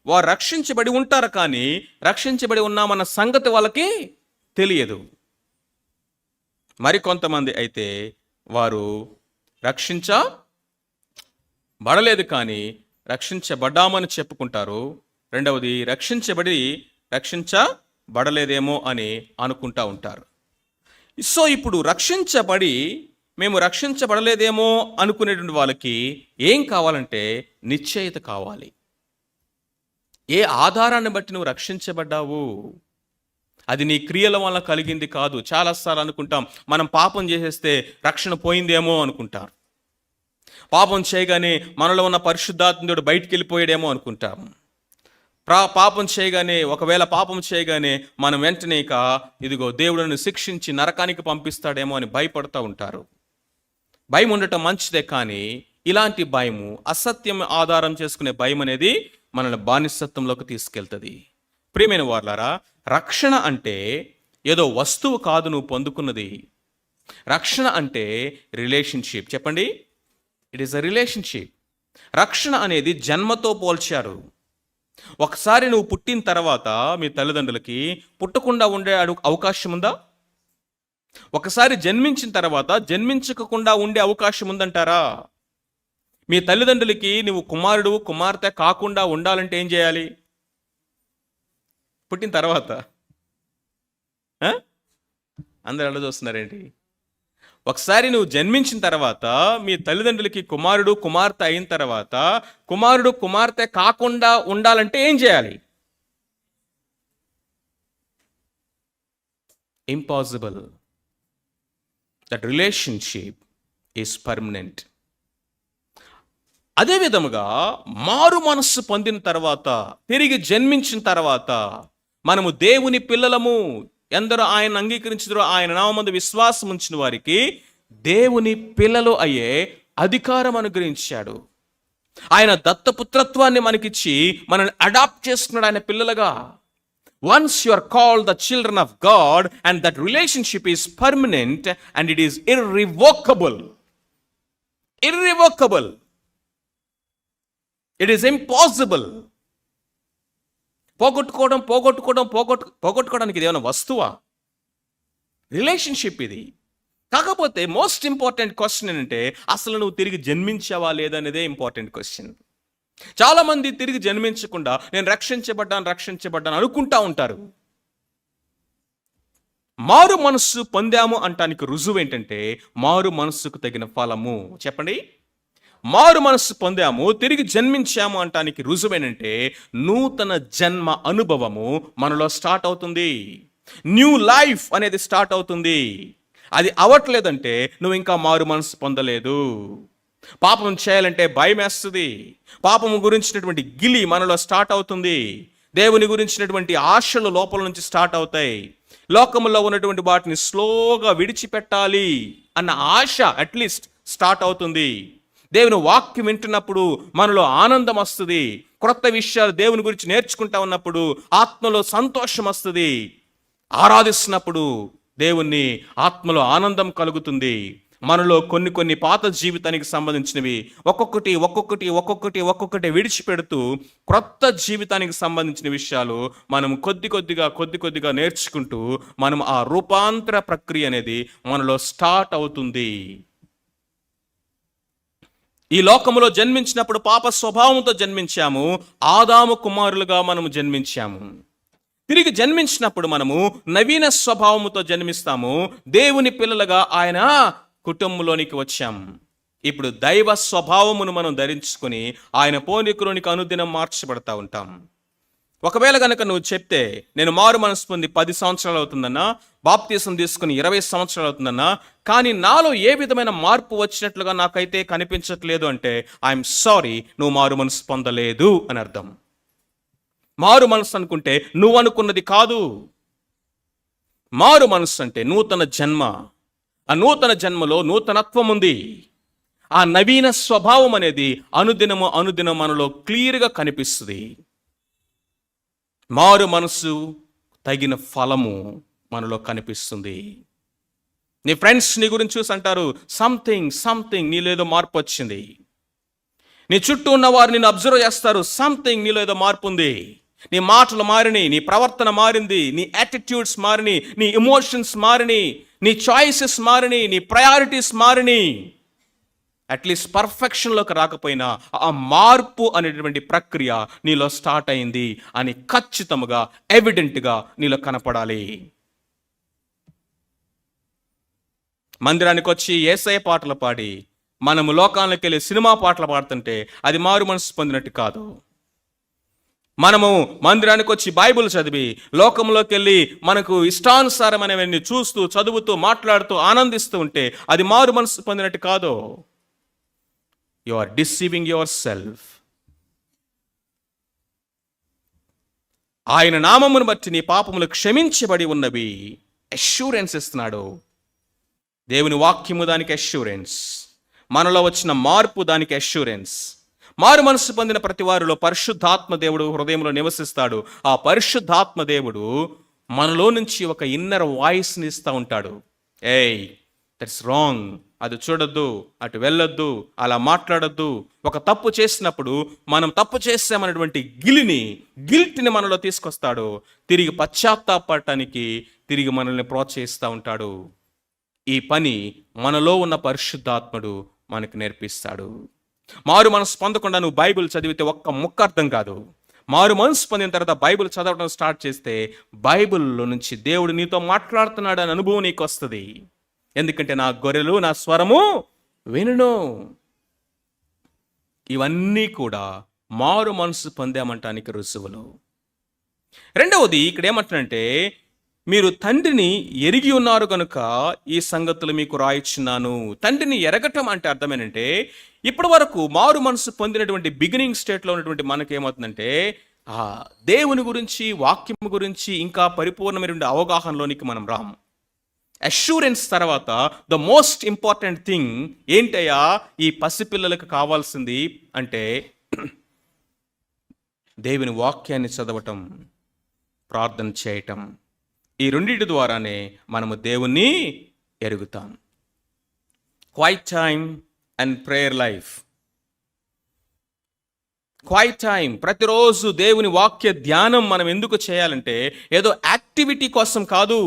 వారు రక్షించబడి ఉంటారు, కానీ రక్షించబడి ఉన్నామన్న సంగతి వాళ్ళకి తెలియదు. మరికొంతమంది అయితే వారు రక్షించబడలేదు కానీ రక్షించబడ్డామని చెప్పుకుంటారు. రెండవది, రక్షించబడలేదేమో అని అనుకుంటా ఉంటారు. సో ఇప్పుడు రక్షించబడి మేము రక్షించబడలేదేమో అనుకునేటువంటి వాళ్ళకి ఏం కావాలంటే నిశ్చయిత కావాలి. ఏ ఆధారాన్ని బట్టి నువ్వు రక్షించబడ్డావు? అది నీ క్రియల వల్ల కలిగింది కాదు. చాలాసార్లు అనుకుంటాం, మనం పాపం చేసేస్తే రక్షణ పోయిందేమో అనుకుంటారు. పాపం చేయగానే మనలో ఉన్న పరిశుద్ధాత్ముడు బయటికి వెళ్ళిపోయాడేమో అనుకుంటాం. ఒకవేళ పాపం చేయగానే మనం వెంటనే ఇదిగో దేవుడిని శిక్షించి నరకానికి పంపిస్తాడేమో అని భయపడుతూ ఉంటారు. భయం ఉండటం మంచిదే, కానీ ఇలాంటి భయము, అసత్యం ఆధారం చేసుకునే భయం అనేది మనల్ని బానిసత్వంలోకి తీసుకెళ్తుంది. ప్రియమైన వారలారా, రక్షణ అంటే ఏదో వస్తువు కాదు నువ్వు పొందుకున్నది. రక్షణ అంటే రిలేషన్షిప్. చెప్పండి, ఇట్ ఈస్ అ రిలేషన్షిప్. రక్షణ అనేది జన్మతో పోల్చారు. ఒకసారి నువ్వు పుట్టిన తర్వాత మీ తల్లిదండ్రులకి పుట్టకుండా ఉండే అవకాశం ఉందా? ఒకసారి జన్మించిన తర్వాత జన్మించకుండా ఉండే అవకాశం ఉందంటారా? మీ తల్లిదండ్రులకి నువ్వు కుమారుడు కుమార్తె కాకుండా ఉండాలంటే ఏం చేయాలి? పుట్టిన తర్వాత అందరు ఎలా చూస్తున్నారేంటి? ఒకసారి నువ్వు జన్మించిన తర్వాత మీ తల్లిదండ్రులకి కుమారుడు కుమార్తె అయిన తర్వాత కుమారుడు కుమార్తె కాకుండా ఉండాలంటే ఏం చేయాలి? Impossible. That relationship is permanent. అదే విధముగా మారు మనస్సు పొందిన తర్వాత, తిరిగి జన్మించిన తర్వాత మనము దేవుని పిల్లలము. ఎందరో ఆయన అంగీకరించుదురో, ఆయన నామమందు విశ్వాసం ఉంచిన వారికి దేవుని పిల్లలు అయ్యే అధికారం అనుగ్రహించాడు. ఆయన దత్తపుత్రత్వాన్ని మనకిచ్చి మనల్ని అడాప్ట్ చేసుకున్నాడు ఆయన పిల్లలుగా. Once you are called the children of God, and that relationship is permanent and it is irrevocable. Irrevocable. It is impossible. పోగొట్టుకోవడానికి ఇది ఏమైనా వస్తువా? రిలేషన్షిప్ ఇది. కాకపోతే మోస్ట్ ఇంపార్టెంట్ క్వశ్చన్ ఏంటంటే, అసలు నువ్వు తిరిగి జన్మించావా లేదనేదే ఇంపార్టెంట్ క్వశ్చన్. చాలా మంది తిరిగి జన్మించకుండా నేను రక్షించబడ్డాను అనుకుంటా ఉంటారు. మారు మనస్సు పొందాము అంటానికి రుజువు ఏంటంటే, మారు మనస్సుకు తగిన ఫలము. చెప్పండి, మారు మనస్సు పొందాము, తిరిగి జన్మించాము అంటానికి రుజువేనంటే నూతన జన్మ అనుభవము మనలో స్టార్ట్ అవుతుంది. న్యూ లైఫ్ అనేది స్టార్ట్ అవుతుంది. అది అవ్వట్లేదంటే నువ్వు ఇంకా మారు మనస్సు పొందలేదు. పాపం చేయాలంటే భయం వేస్తుంది. పాపము గురించినటువంటి గిలి మనలో స్టార్ట్ అవుతుంది. దేవుని గురించినటువంటి ఆశలు లోపల నుంచి స్టార్ట్ అవుతాయి. లోకములో ఉన్నటువంటి వాటిని స్లోగా విడిచిపెట్టాలి అన్న ఆశ అట్లీస్ట్ స్టార్ట్ అవుతుంది. దేవుని వాక్యం వింటున్నప్పుడు మనలో ఆనందం వస్తుంది. క్రొత్త విషయాలు దేవుని గురించి నేర్చుకుంటా ఉన్నప్పుడు ఆత్మలో సంతోషం వస్తుంది. ఆరాధిస్తున్నప్పుడు దేవుణ్ణి ఆత్మలో ఆనందం కలుగుతుంది. మనలో కొన్ని పాత జీవితానికి సంబంధించినవి ఒక్కొక్కటి విడిచిపెడుతూ క్రొత్త జీవితానికి సంబంధించిన విషయాలు మనం కొద్దిగా నేర్చుకుంటూ మనం ఆ రూపాంతర ప్రక్రియ అనేది మనలో స్టార్ట్ అవుతుంది. ఈ లోకములో జన్మించినప్పుడు పాప స్వభావంతో జన్మించాము. ఆదాము కుమారులుగా మనము జన్మించాము. తిరిగి జన్మించినప్పుడు మనము నవీన స్వభావముతో జన్మిస్తాము. దేవుని పిల్లలుగా ఆయన కుటుంబంలోనికి వచ్చాం. ఇప్పుడు దైవ స్వభావమును మనం ధరించుకొని ఆయన పోలికలోనికి అనుదినం మార్చబడతా ఉంటాం. ఒకవేళ కనుక నువ్వు చెప్తే నేను మారు మనసు పొంది 10 సంవత్సరాలు అవుతుందన్నా, బాప్తీసం తీసుకుని 20 సంవత్సరాలు అవుతుందన్నా, కానీ నాలో ఏ విధమైన మార్పు వచ్చినట్లుగా నాకైతే కనిపించట్లేదు అంటే ఐఎమ్ సారీ, నువ్వు మారు మనసు పొందలేదు అని అర్థం. మారు మనసు అనుకుంటే నువ్వు అనుకున్నది కాదు. మారు మనసు అంటే నూతన జన్మ. ఆ నూతన జన్మలో నూతనత్వం ఉంది. ఆ నవీన స్వభావం అనేది అనుదినం మనలో క్లియర్గా కనిపిస్తుంది. మారు మనసు తగిన ఫలము మనలో కనిపిస్తుంది. నీ ఫ్రెండ్స్ నీ గురించి చూసి అంటారు, సంథింగ్ నీలో ఏదో మార్పు వచ్చింది. నీ చుట్టూ ఉన్నవారు నిన్ను అబ్జర్వ్ చేస్తారు, సంథింగ్ నీలో ఏదో మార్పు ఉంది. నీ మాటలు మారినాయి, నీ ప్రవర్తన మారింది, నీ యాటిట్యూడ్స్ మారినాయి, నీ ఎమోషన్స్ మారినాయి, నీ చాయిసెస్ మారినాయి, నీ ప్రయారిటీస్ మారినాయి. అట్లీస్ట్ పర్ఫెక్షన్లోకి రాకపోయినా ఆ మార్పు అనేటువంటి ప్రక్రియ నీలో స్టార్ట్ అయింది అని ఖచ్చితంగా ఎవిడెంట్గా నీలో కనపడాలి. మందిరానికి వచ్చి యేసయ్య పాటలు పాడి మనము లోకాలకు వెళ్ళి సినిమా పాటలు పాడుతుంటే అది మారు మనసు పొందినట్టు కాదు. మనము మందిరానికి వచ్చి బైబిల్ చదివి లోకంలోకి వెళ్ళి మనకు ఇష్టానుసారమైనవన్నీ చూస్తూ చదువుతూ మాట్లాడుతూ ఆనందిస్తూ ఉంటే అది మారు మనసు పొందినట్టు కాదు. You are deceiving yourself. ఆయన నామమును బట్టి నీ పాపములు క్షమించబడి ఉన్నవి అష్యూరెన్స్ ఇస్తున్నాడు. దేవుని వాక్యము దానికి అష్యూరెన్స్, మనలో వచ్చిన మార్పు దానికి అష్యూరెన్స్. మారు మనసు పొందిన ప్రతి వారిలో పరిశుద్ధాత్మ దేవుడు హృదయంలో నివసిస్తాడు. ఆ పరిశుద్ధాత్మ దేవుడు మనలో నుంచి ఒక ఇన్నర్ వాయిస్ని ఇస్తూ ఉంటాడు. ఏయ్, దట్స్ రాంగ్, అది చూడొద్దు, అటు వెళ్ళొద్దు, అలా మాట్లాడొద్దు. ఒక తప్పు చేసినప్పుడు మనం తప్పు చేసామన్నటువంటి గిల్ట్ని మనలో తీసుకొస్తాడు. తిరిగి పశ్చాత్తాపడటానికి తిరిగి మనల్ని ప్రోత్సహిస్తూ ఉంటాడు. ఈ పని మనలో ఉన్న పరిశుద్ధాత్ముడు మనకు నేర్పిస్తాడు. మారు మనసు పొందకుండా నువ్వు బైబిల్ చదివితే ఒక్క ముక్క అర్థం కాదు. మారు మనసు పొందిన తర్వాత బైబిల్ చదవడం స్టార్ట్ చేస్తే బైబిల్లో నుంచి దేవుడు నీతో మాట్లాడుతున్నాడు అని అనుభవం నీకు వస్తుంది. ఎందుకంటే నా గొర్రెలు నా స్వరము వినును. ఇవన్నీ కూడా మారు మనసు పొందామంటానికి రుజువులు. రెండవది ఇక్కడ ఏమంటానంటే, మీరు తండ్రిని ఎరిగి ఉన్నారు కనుక ఈ సంగతులు మీకు రాయిచున్నాను. తండ్రిని ఎరగటం అంటే అర్థమేనంటే, ఇప్పటి వరకు మారు మనసు పొందినటువంటి బిగినింగ్ స్టేట్లో ఉన్నటువంటి మనకేమవుతుందంటే, ఆ దేవుని గురించి వాక్యం గురించి ఇంకా పరిపూర్ణమైనటువంటి అవగాహనలోనికి మనం రాము. అష్యూరెన్స్ తర్వాత ద మోస్ట్ ఇంపార్టెంట్ థింగ్ ఏంటయ్యా ఈ పసిపిల్లలకు కావాల్సింది అంటే, దేవుని వాక్యాన్ని చదవటం, ప్రార్థన చేయటం. ఈ రెండింటి ద్వారానే మనము దేవుణ్ణి ఎరుగుతాం. Quiet time and prayer life. Quiet time, ప్రతిరోజు దేవుని వాక్య ధ్యానం మనం ఎందుకు చేయాలంటే ఏదో యాక్టివిటీ కోసం కాదు.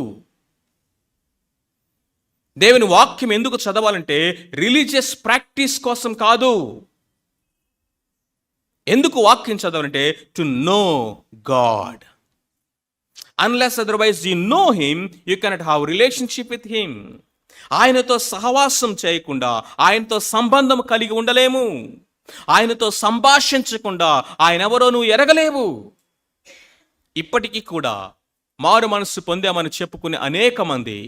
దేవుని వాక్యం ఎందుకు చదవాలంటే రిలీజియస్ ప్రాక్టీస్ కోసం కాదు. ఎందుకు వాక్యం చదవాలంటే to know God. Unless otherwise you know him, you cannot have relationship with him. ఆయనతో సహవాసం చేయకుండా, ఆయనతో సంబంధం కలిగి ఉండలేము. ఆయనతో సంభాషించకుండా ఆయన ఎవరో నువ్వు ఎరగలేవు. ఇప్పటికీ కూడా మారు మనసు పొందామని చెప్పుకునే అనేక మంది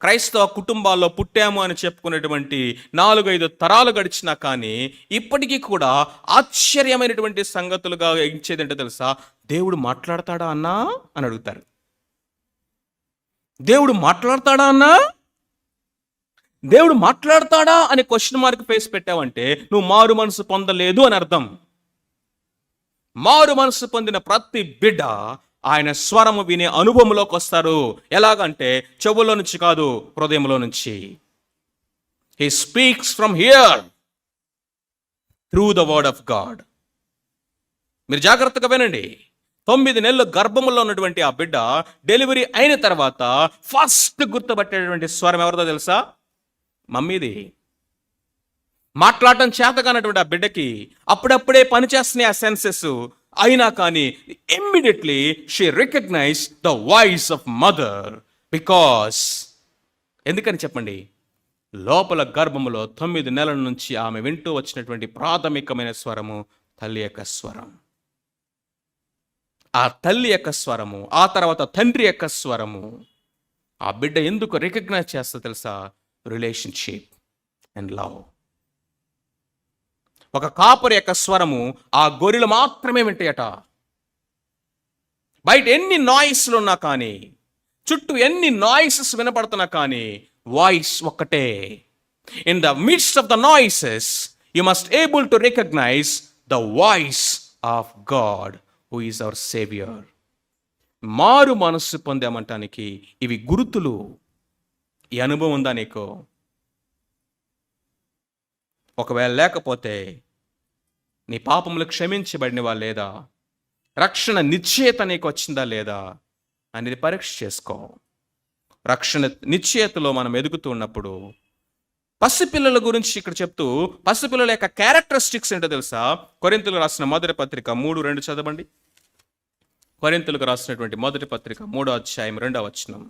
క్రైస్తవ కుటుంబాల్లో పుట్టాము అని చెప్పుకునేటువంటి 4-5 తరాలు గడిచినా కానీ ఇప్పటికీ కూడా ఆశ్చర్యమైనటువంటి సంగతులుగా ఇచ్చేదంటే తెలుసా, దేవుడు మాట్లాడతాడా అన్నా అని అడుగుతారు. దేవుడు మాట్లాడతాడా అన్నా, దేవుడు మాట్లాడతాడా అనే క్వశ్చన్ మార్క్ ఫేస్ పెట్టావంటే నువ్వు మారు మనసు పొందలేదు అని అర్థం. మారు మనసు పొందిన ప్రతి బిడ్డ ఆయన స్వరము వినే అనుభవంలోకి వస్తారు. ఎలాగంటే చెవులో నుంచి కాదు, హృదయంలో నుంచి. He speaks from here through the word of God. మీరు జాగ్రత్తగా వినండి. 9 నెలలు గర్భములో ఉన్నటువంటి ఆ బిడ్డ డెలివరీ అయిన తర్వాత ఫస్ట్ గుర్తుపట్టేటువంటి స్వరం ఎవరిదో తెలుసా? మమ్మీది. మాట్లాడటం చేతగానటువంటి ఆ బిడ్డకి అప్పుడప్పుడే పనిచేస్తున్నాయి ఆ సెన్సెస్. అయినా కానీ immediately she recognize the voice of mother. Because ఎందుకని చెప్పండి, లోపల గర్భములో 9 నెలల నుంచి ఆమె వింటూ వచ్చినటువంటి ప్రాథమికమైన స్వరము తల్లి యొక్క స్వరం. ఆ తల్లి యొక్క స్వరము, ఆ తర్వాత తండ్రి యొక్క స్వరము ఆ బిడ్డ ఎందుకు రికగ్నైజ్ చేస్తా తెలుసా? Relationship and love. ఒక కాపరి యొక్క స్వరము ఆ గొర్రెలు మాత్రమే వింటాయట. బయట ఎన్ని నాయిస్లు ఉన్నా కానీ, చుట్టూ ఎన్ని నాయిసెస్ వినపడుతున్నా కానీ వాయిస్ ఒక్కటే. In the midst of the noises you must able to recognize the voice of God who is our savior. మారు మనస్సు పొందామంటానికి ఇవి గుర్తులు. ఈ అనుభవం ఉందా నీకు? ఒకవేళ లేకపోతే నీ పాపములు క్షమించబడినవా లేదా, రక్షణ నిశ్చయత నీకు వచ్చిందా లేదా అనేది పరీక్ష చేసుకో. రక్షణ నిశ్చయతలో మనం ఎదుగుతూ ఉన్నప్పుడు పసిపిల్లల గురించి ఇక్కడ చెప్తూ, పసిపిల్లల యొక్క క్యారెక్టరిస్టిక్స్ ఏంటో తెలుసా? కొరింథీయులకు రాసిన మొదటి పత్రిక 3:2 చదవండి. కొరింథీయులకు రాసినటువంటి మొదటి పత్రిక 3వ అధ్యాయం 2వ వచనం.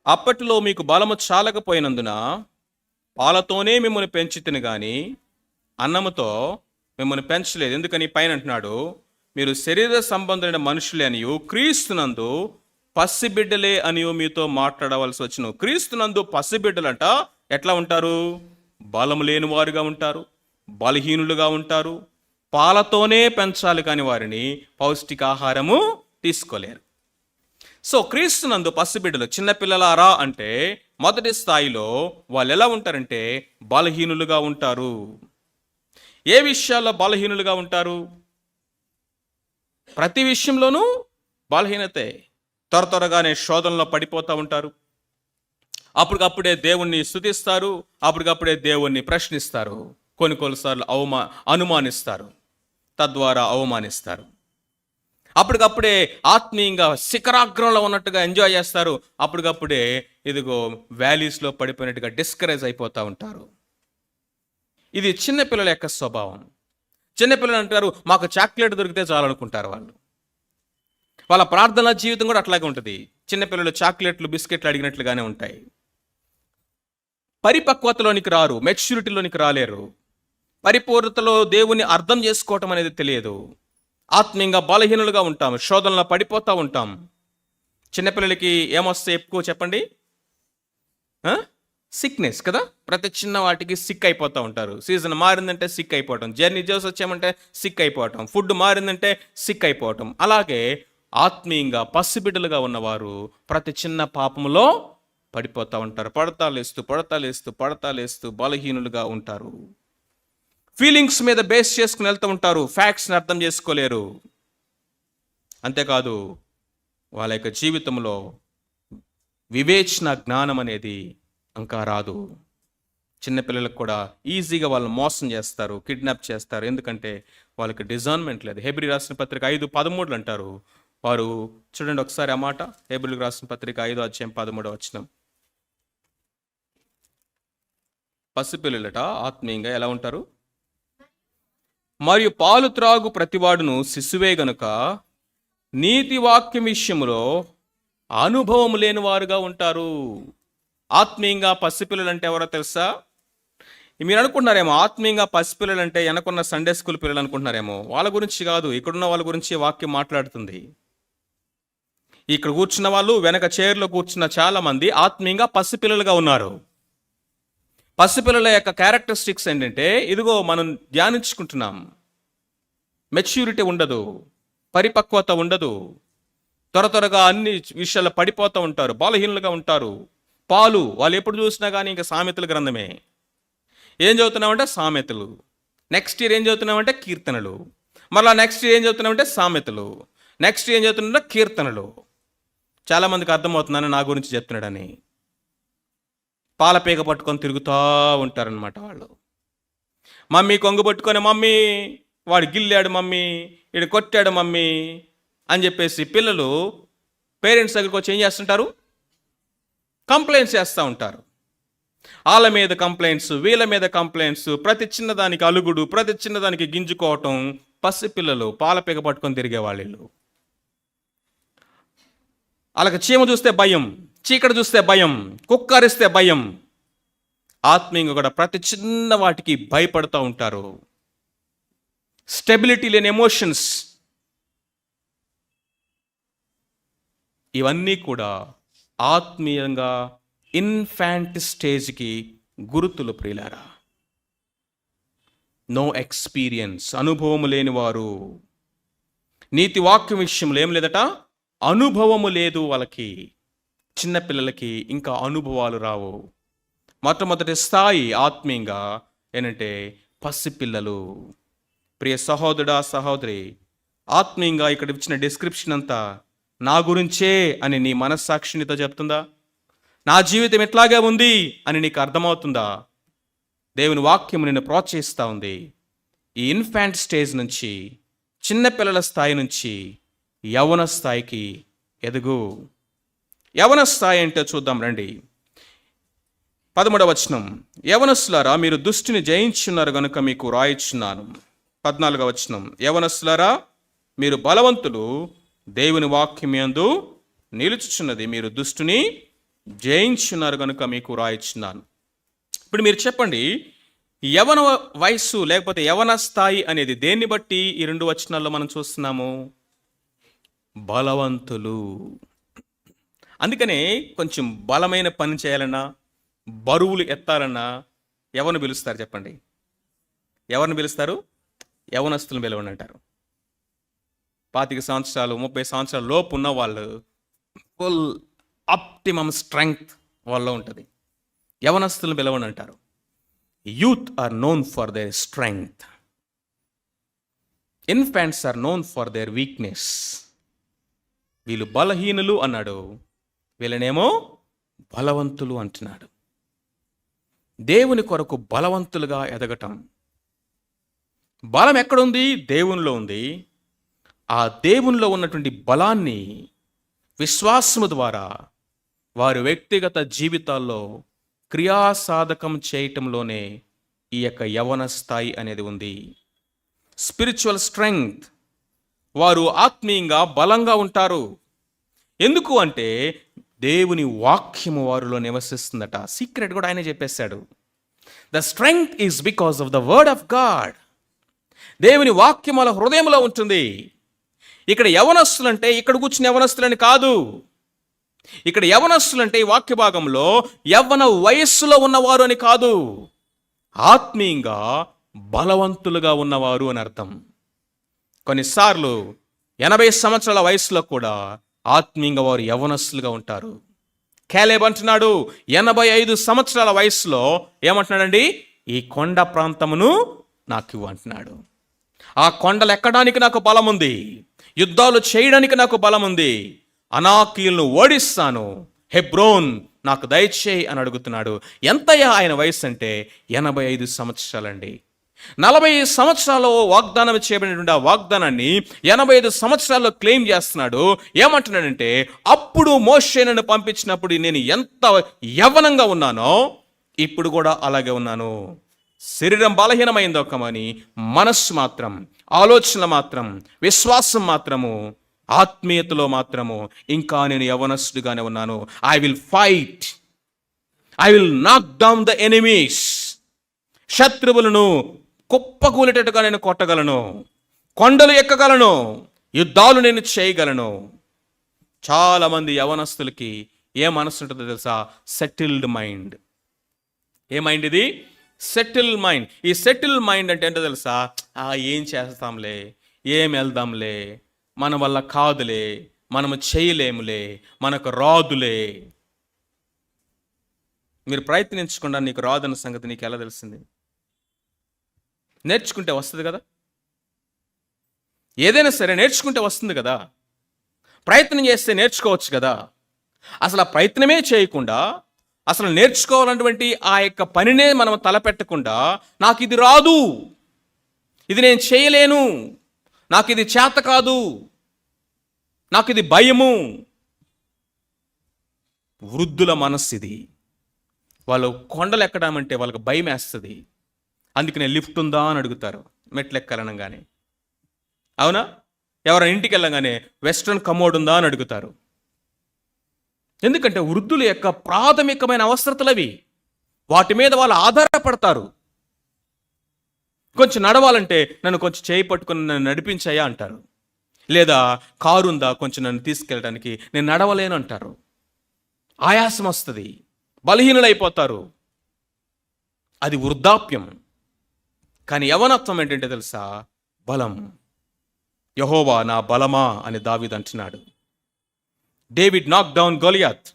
అప్పటిలో మీకు బలము చాలకపోయినందున పాలతోనే మిమ్మల్ని పెంచితిని గాని అన్నముతో మిమ్మల్ని పెంచలేదు. ఎందుకని? పైన అంటున్నాడు, మీరు శరీర సంబంధమైన మనుషులే అనియు క్రీస్తునందు పసిబిడ్డలే అనియు మీతో మాట్లాడవలసి వచ్చును. క్రీస్తునందు పసిబిడ్డలంట ఎట్లా ఉంటారు? బలము లేని వారుగా ఉంటారు, బలహీనులుగా ఉంటారు. పాలతోనే పెంచాలి కానీ వారిని పౌష్టికాహారము తీసుకోలేరు. సో క్రీస్తునందు పసిబిడ్డలు, చిన్నపిల్లలారా అంటే మొదటి స్థాయిలో వాళ్ళు ఎలా ఉంటారంటే బలహీనులుగా ఉంటారు. ఏ విషయాల్లో బలహీనులుగా ఉంటారు? ప్రతి విషయంలోనూ బలహీనతే. త్వరగానే శోధనలో పడిపోతూ ఉంటారు. అప్పటికప్పుడే దేవుణ్ణి స్తుతిస్తారు, అప్పటికప్పుడే దేవుణ్ణి ప్రశ్నిస్తారు. కొన్నిసార్లు అనుమానిస్తారు, తద్వారా అవమానిస్తారు. అప్పటికప్పుడే ఆత్మీయంగా శిఖరాగ్రంలో ఉన్నట్టుగా ఎంజాయ్ చేస్తారు, అప్పటికప్పుడే ఇదిగో వ్యాలీస్లో పడిపోయినట్టుగా డిస్కరేజ్ అయిపోతూ ఉంటారు. ఇది చిన్నపిల్లల యొక్క స్వభావం. చిన్నపిల్లలు అంటారు, మాకు చాక్లెట్ దొరికితే చాలనుకుంటారు వాళ్ళు. వాళ్ళ ప్రార్థనా జీవితం కూడా అట్లాగే ఉంటుంది. చిన్నపిల్లలు చాక్లెట్లు, బిస్కెట్లు అడిగినట్లుగానే ఉంటాయి. పరిపక్వతలోనికి రారు, మెచ్యూరిటీలోనికి రాలేరు. పరిపూర్ణతలో దేవుని అర్థం చేసుకోవటం అనేది తెలియదు. ఆత్మీయంగా బలహీనులుగా ఉంటాం, శోధనలో పడిపోతూ ఉంటాం. చిన్నపిల్లలకి ఏమొస్తే ఎక్కువ చెప్పండి? సిక్నెస్ కదా. ప్రతి చిన్న వాటికి సిక్ అయిపోతూ ఉంటారు. సీజన్ మారిందంటే సిక్ అయిపోవటం, జర్నీ చేసి వచ్చామంటే సిక్ అయిపోవటం, ఫుడ్ మారిందంటే సిక్ అయిపోవటం. అలాగే ఆత్మీయంగా పసిబిడ్డలుగా ఉన్నవారు ప్రతి చిన్న పాపంలో పడిపోతూ ఉంటారు. పడతాలేస్తూ బలహీనులుగా ఉంటారు. ఫీలింగ్స్ మీద బేస్ చేసుకుని వెళ్తూ ఉంటారు, ఫ్యాక్ట్స్ని అర్థం చేసుకోలేరు. అంతేకాదు వాళ్ళ యొక్క జీవితంలో వివేచన జ్ఞానం అనేది ఇంకా రాదు. చిన్నపిల్లలకు కూడా ఈజీగా వాళ్ళు మోసం చేస్తారు, కిడ్నాప్ చేస్తారు. ఎందుకంటే వాళ్ళకి డిజర్న్మెంట్ లేదు. హెబ్రీ రాసిన పత్రిక 5:13 అంటారు. వారు చూడండి ఒకసారి ఆ మాట. హెబ్రీలకు రాసిన పత్రిక 5వ అధ్యాయం 13వ వచనం. పసిపిల్లలట ఆత్మీయంగా ఎలా ఉంటారు? మరియు పాలు త్రాగు ప్రతివాడును శిశువే గనుక నీతి వాక్యం విషయంలో అనుభవం లేని వారుగా ఉంటారు. ఆత్మీయంగా పసిపిల్లలు అంటే ఎవరో తెలుసా? మీరు అనుకుంటున్నారేమో ఆత్మీయంగా పసిపిల్లలు అంటే వెనకున్న సండే స్కూల్ పిల్లలు అనుకుంటున్నారేమో. వాళ్ళ గురించి కాదు, ఇక్కడున్న వాళ్ళ గురించి వాక్యం మాట్లాడుతుంది. ఇక్కడ కూర్చున్న వాళ్ళు, వెనక చైర్లో కూర్చున్న చాలా మంది ఆత్మీయంగా పసిపిల్లలుగా ఉన్నారు. పసిపిల్లల యొక్క క్యారెక్టరిస్టిక్స్ ఏంటంటే ఇదిగో మనం ధ్యానించుకుంటున్నాం. మెచ్యూరిటీ ఉండదు, పరిపక్వత ఉండదు, త్వరగా అన్ని విషయాల్లో పడిపోతూ ఉంటారు, బలహీనులుగా ఉంటారు. పాలు వాళ్ళు ఎప్పుడు చూసినా కానీ ఇంకా సామెతల గ్రంథమే. ఏం చదువుతున్నామంటే సామెతలు. నెక్స్ట్ ఇయర్ ఏం చదువుతున్నామంటే కీర్తనలు. మళ్ళీ నెక్స్ట్ ఇయర్ ఏం చదువుతున్నామంటే సామెతలు. నెక్స్ట్ ఏం చదువుతున్నా కీర్తనలు. చాలామందికి అర్థమవుతుందని నా గురించి చెప్తున్నాడని పాలపేక పట్టుకొని తిరుగుతూ ఉంటారనమాట వాళ్ళు. మమ్మీ కొంగు పట్టుకొని, మమ్మీ వాడు గిల్లాడు, మమ్మీ వీడు కొట్టాడు మమ్మీ అని చెప్పేసి పిల్లలు పేరెంట్స్ దగ్గరికి వచ్చి ఏం చేస్తుంటారు? కంప్లైంట్స్ చేస్తూ ఉంటారు. వాళ్ళ మీద కంప్లైంట్స్, వీళ్ళ మీద కంప్లైంట్స్, ప్రతి చిన్నదానికి అలుగుడు, ప్రతి చిన్నదానికి గింజుకోవటం. పసిపిల్లలు పాలపేక పట్టుకొని తిరిగేవాళ్ళు. వాళ్ళకి చీమ చూస్తే భయం, చీకటి చూస్తే భయం, కుక్క అరిస్తే భయం. ఆత్మీయంగా కూడా ప్రతి చిన్న వాటికి భయపడుతూ ఉంటారు. స్టెబిలిటీ లేని ఎమోషన్స్. ఇవన్నీ కూడా ఆత్మీయంగా ఇన్ఫాంట్ స్టేజ్కి గుర్తులు ప్రియులారా. నో ఎక్స్పీరియన్స్, అనుభవము లేని వారు. నీతి వాక్యం విషయంలో ఏం లేదట, అనుభవము లేదు వాళ్ళకి. చిన్నపిల్లలకి ఇంకా అనుభవాలు రావు. మొట్టమొదటి స్థాయి ఆత్మీయంగా ఏంటంటే పసిపిల్లలు. ప్రియ సహోదరుడా, సహోదరి, ఆత్మీయంగా ఇక్కడ ఇచ్చిన డిస్క్రిప్షన్ అంతా నా గురించే అని నీ మనస్సాక్షినితో చెప్తుందా? నా జీవితం ఎట్లాగే ఉంది అని నీకు అర్థమవుతుందా? దేవుని వాక్యం నిన్ను ప్రోత్సహిస్తూ ఉంది. ఈ ఇన్ఫాంట్ స్టేజ్ నుంచి, చిన్నపిల్లల స్థాయి నుంచి యవ్వన స్థాయికి ఎదుగు. యవ్వన స్థాయి అంటే చూద్దాం రండి. 13వ వచనం, యవనస్తులారా మీరు దుష్టుని జయించున్నారు గనుక మీకు రాయిచున్నాను. 14వ వచనం, యవనస్తులారా మీరు బలవంతులు, దేవుని వాక్యం యందు నిలుచుచున్నది, మీరు దుష్టుని జయించున్నారు గనుక మీకు రాయిచున్నాను. ఇప్పుడు మీరు చెప్పండి, యవన వయస్సు లేకపోతే యవన స్థాయి అనేది దేన్ని బట్టి ఈ 2 వచనాల్లో మనం చూస్తున్నాము? బలవంతులు. అందుకనే కొంచెం బలమైన పని చేయాలన్నా, బరువులు ఎత్తాలన్నా ఎవరిని పిలుస్తారు చెప్పండి? ఎవరిని పిలుస్తారు? యవనస్తులను పిలవని అంటారు. 25 సంవత్సరాలు 30 సంవత్సరాల లోపు ఉన్న వాళ్ళు ఫుల్ ఆప్టిమమ్ స్ట్రెంగ్త్ వాళ్ళలో ఉంటుంది. యవనస్తులను పిలవని అంటారు. Youth are known for their strength, infants are known for their weakness. వీళ్ళు బలహీనులు అన్నాడు, వీళ్ళనేమో బలవంతులు అంటున్నాడు. దేవుని కొరకు బలవంతులుగా ఎదగటం. బలం ఎక్కడుంది? దేవునిలో ఉంది. ఆ దేవునిలో ఉన్నటువంటి బలాన్ని విశ్వాసము ద్వారా వారి వ్యక్తిగత జీవితాల్లో క్రియాసాధకం చేయటంలోనే ఈ యొక్క యవన స్థాయి అనేది ఉంది. Spiritual strength. వారు ఆత్మీయంగా బలంగా ఉంటారు. ఎందుకు అంటే దేవుని వాక్యము వారిలో నివసిస్తుందట. సీక్రెట్ కూడా ఆయన చెప్పేశాడు. The strength is because of the word of God. దేవుని వాక్యం వాళ్ళ హృదయంలో ఉంటుంది. ఇక్కడ యవనస్తులంటే ఇక్కడ కూర్చుని యవనస్తులని కాదు. ఇక్కడ యవనస్తులంటే ఈ వాక్య భాగంలో యవ్వన వయస్సులో ఉన్నవారు అని కాదు, ఆత్మీయంగా బలవంతులుగా ఉన్నవారు అని అర్థం. కొన్నిసార్లు 80 సంవత్సరాల వయసులో కూడా ఆత్మీయంగా వారు యవనస్తులుగా ఉంటారు. క్యాలేబ్ అంటున్నాడు 85 సంవత్సరాల వయసులో ఏమంటున్నాడండి? ఈ కొండ ప్రాంతమును నాకు అంటున్నాడు. ఆ కొండలు ఎక్కడానికి నాకు బలం ఉంది, యుద్ధాలు చేయడానికి నాకు బలం ఉంది, అనాకీయులను ఓడిస్తాను, హెబ్రోన్ నాకు దయచేయి అని అడుగుతున్నాడు. ఎంతయ్యా ఆయన వయసు అంటే 85 సంవత్సరాలండి. 40 సంవత్సరాల్లో వాగ్దానం చేయబడినటువంటి ఆ వాగ్దానాన్ని 85 సంవత్సరాల్లో క్లెయిమ్ చేస్తున్నాడు. ఏమంటున్నాడంటే, అప్పుడు మోషే నన్ను పంపించినప్పుడు నేను ఎంత యవ్వనంగా ఉన్నానో ఇప్పుడు కూడా అలాగే ఉన్నాను. శరీరం బలహీనమైందో కమని మనస్సు మాత్రం, ఆలోచనలు మాత్రం, విశ్వాసం మాత్రము, ఆత్మీయతలో మాత్రము ఇంకా నేను యవనస్తుడిగానే ఉన్నాను. I will fight, I will నాక్ డౌన్ ద ఎనిమీస్. శత్రువులను కుప్పకూలేటట్టుగా నేను కొట్టగలను, కొండలు ఎక్కగలను, యుద్ధాలు నేను చేయగలను. చాలామంది యవనస్తులకి ఏ మనస్సు ఉంటుందో తెలుసా? Settled mind. ఏ మైండ్ ఇది? Settle mind. ఈ సెటిల్ మైండ్ అంటే ఏంటో తెలుసా? ఏం చేస్తాంలే, ఏం వెళ్దాంలే, మన వల్ల కాదులే, మనము చేయలేములే, మనకు రాదులే. మీరు ప్రయత్నించకుండా నీకు రాదన్న సంగతి నీకు ఎలా తెలిసింది? నేర్చుకుంటే వస్తుంది కదా. ఏదైనా సరే నేర్చుకుంటే వస్తుంది కదా. ప్రయత్నం చేస్తే నేర్చుకోవచ్చు కదా. అసలు ఆ ప్రయత్నమే చేయకుండా, అసలు నేర్చుకోవాలన్నటువంటి ఆ యొక్క పనినే మనం తలపెట్టకుండా, నాకు ఇది రాదు, ఇది నేను చేయలేను, నాకు ఇది చేత కాదు, నాకు ఇది భయము. వృద్ధుల మనస్సు ఇది. వాళ్ళు కొండలు ఎక్కడామంటే వాళ్ళకి భయం వేస్తుంది. అందుకనే లిఫ్ట్ ఉందా అని అడుగుతారు మెట్లు ఎక్కాలనగానే. అవునా? ఎవరైనా ఇంటికి వెళ్ళగానే వెస్ట్రన్ కమోడ్ ఉందా అని అడుగుతారు. ఎందుకంటే వృద్ధుల యొక్క ప్రాథమికమైన అవసరతలు అవి. వాటి మీద వాళ్ళు ఆధారపడతారు. కొంచెం నడవాలంటే నన్ను కొంచెం చేయి పట్టుకుని నన్ను నడిపించాయా అంటారు. లేదా కారు ఉందా కొంచెం నన్ను తీసుకెళ్ళడానికి, నేను నడవలేను అంటారు. ఆయాసం వస్తుంది, బలహీనులైపోతారు. అది వృద్ధాప్యం. కానీ యవనత్వం ఏంటంటే తెలుసా? బలం. యెహోవా నా బలమా అని దావీదు అంటున్నాడు. డేవిడ్ నాక్ డౌన్ గొలియాత్.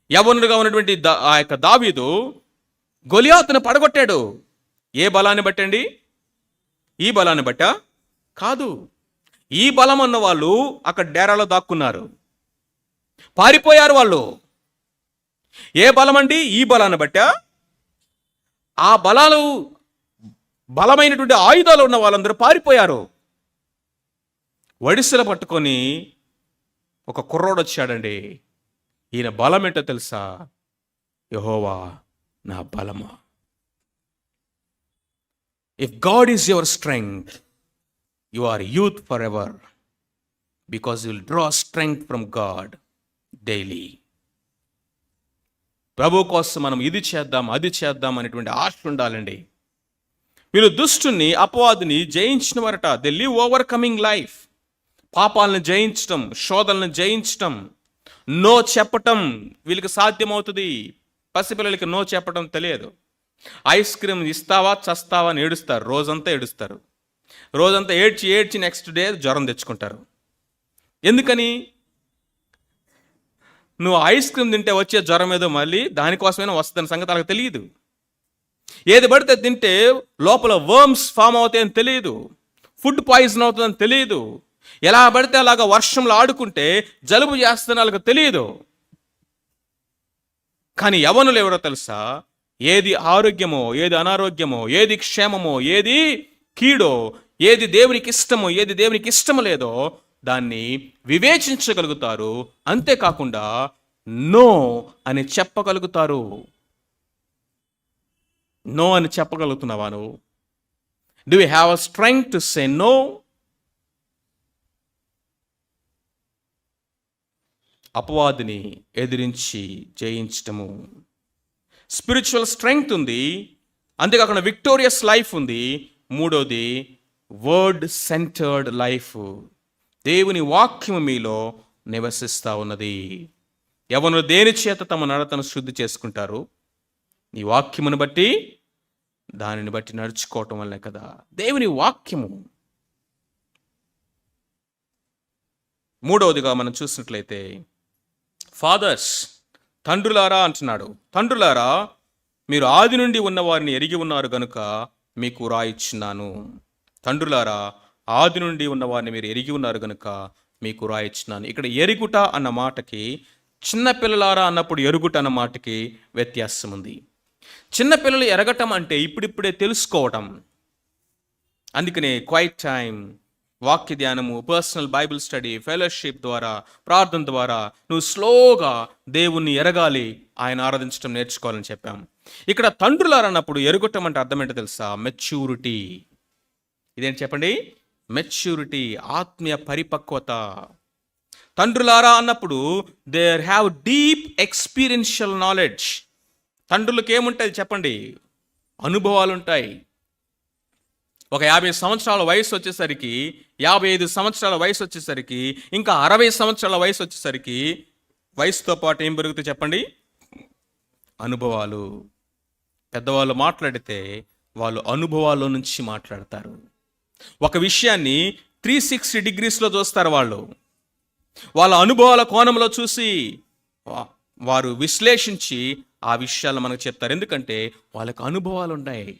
యవనుడుగా ఉన్నటువంటి ఆ యొక్క దావీదు గొలియాతును పడగొట్టాడు. ఏ బలాన్ని బట్టండి? ఈ బలాన్ని బట్టా కాదు. ఈ బలం అన్న వాళ్ళు అక్కడ డేరాలో దాక్కున్నారు, పారిపోయారు వాళ్ళు. ఏ బలం అండి? ఈ బలాన్ని బట్టా. ఆ బలాలు బలమైనటువంటి ఆయుధాలు ఉన్న వాళ్ళందరూ పారిపోయారు. వడిసెల పట్టుకొని ఒక కుర్రోడు వచ్చాడండి. ఈయన బలం ఏంటో తెలుసా? యెహోవా నా బలమా. If God is your strength, you are youth forever, because you will draw strength from God daily. ప్రభు కోసం మనం ఇది చేద్దాం అది చేద్దాం అనేటువంటి ఆశ ఉండాలండి. వీళ్ళు దుష్టుని అపవాదిని జయించిన వారట. They live overcoming life. పాపాలను జయించటం, శోధనలను జయించటం, నో చెప్పటం వీళ్ళకి సాధ్యమవుతుంది. పసిపిల్లలకి నో చెప్పటం తెలియదు. ఐస్ క్రీమ్ ఇస్తావా చస్తావా అని ఏడుస్తారు, రోజంతా ఏడుస్తారు. రోజంతా ఏడ్చి ఏడ్చి నెక్స్ట్ డే జ్వరం తెచ్చుకుంటారు. ఎందుకని? నువ్వు ఐస్ క్రీమ్ తింటే వచ్చే జ్వరం ఏదో మళ్ళీ దానికోసమైనా వస్తుందని సంగతి వాళ్ళకి తెలియదు. ఏది పడితే తింటే లోపల వర్మ్స్ ఫామ్ అవుతాయని తెలియదు, ఫుడ్ పాయిజన్ అవుతుందని తెలియదు. ఎలా పడితే అలాగా వర్షంలో ఆడుకుంటే జలుబు చేస్తుందని వాళ్ళకి తెలియదు. కానీ యవ్వనులు ఎవరో తెలుసా? ఏది ఆరోగ్యమో, ఏది అనారోగ్యమో, ఏది క్షేమమో, ఏది కీడో, ఏది దేవునికి ఇష్టమో, ఏది దేవునికి ఇష్టం లేదో దాన్ని వివేచించగలుగుతారు. అంతేకాకుండా నో అని చెప్పగలుగుతారు. నో అని చెప్పగలుగుతున్నావా నువ్వు? Do you have a strength to say no? అపవాదిని ఎదిరించి జయించటము. స్పిరిచువల్ స్ట్రెంగ్త్ ఉంది, అంతేకాకుండా విక్టోరియస్ లైఫ్ ఉంది. మూడోది వర్డ్ సెంటర్డ్ లైఫ్. దేవుని వాక్యము మీలో నివసిస్తూ ఉన్నది. ఎవరు దేని చేత తమ నడతను శుద్ధి చేసుకుంటారు? నీ వాక్యమును బట్టి, దానిని బట్టి నడుచుకోవటం వల్లే కదా. దేవుని వాక్యము. మూడవదిగా మనం చూసినట్లయితే ఫాదర్స్, తండ్రులారా అంటున్నాడు. తండ్రులారా, మీరు ఆది నుండి ఉన్నవారిని ఎరిగి ఉన్నారు గనుక మీకు రాయిచ్చున్నాను. తండ్రులారా, ఆది నుండి ఉన్నవారిని మీరు ఎరిగి ఉన్నారు గనుక మీకు రాయిచ్చున్నాను. ఇక్కడ ఎరుగుట అన్న మాటకి, చిన్నపిల్లలారా అన్నప్పుడు ఎరుగుట అన్న మాటకి వ్యత్యాసం ఉంది. చిన్నపిల్లలు ఎరగటం అంటే ఇప్పుడిప్పుడే తెలుసుకోవటం. అందుకనే క్వైట్ టైం, వాక్య ధ్యానము, పర్సనల్ బైబిల్ స్టడీ, ఫెలోషిప్ ద్వారా, ప్రార్థన ద్వారా నువ్వు స్లోగా దేవుణ్ణి ఎరగాలి, ఆయన ఆరాధించడం నేర్చుకోవాలని చెప్పాం. ఇక్కడ తండ్రులారా అన్నప్పుడు ఎరుగుటం అంటే అర్థం ఏంటో తెలుసా? మెచ్యూరిటీ. ఇదేంటి చెప్పండి? మెచ్యూరిటీ, ఆత్మీయ పరిపక్వత. తండ్రులారా అన్నప్పుడు there have deep experiential knowledge. తండ్రులకు ఏముంటుంది చెప్పండి? అనుభవాలు ఉంటాయి. ఒక 50 సంవత్సరాల వయసు వచ్చేసరికి, 55 సంవత్సరాల వయసు వచ్చేసరికి, ఇంకా 60 సంవత్సరాల వయసు వచ్చేసరికి వయసుతో పాటు ఏం పెరుగుతాయి చెప్పండి? అనుభవాలు. పెద్దవాళ్ళు మాట్లాడితే వాళ్ళు అనుభవాల్లో నుంచి మాట్లాడతారు. ఒక విషయాన్ని 360 డిగ్రీస్లో చూస్తారు వాళ్ళు. వాళ్ళ అనుభవాల కోణంలో చూసి వారు విశ్లేషించి ఆ విషయాలు మనకు చెప్తారు. ఎందుకంటే వాళ్ళకి అనుభవాలు ఉన్నాయి.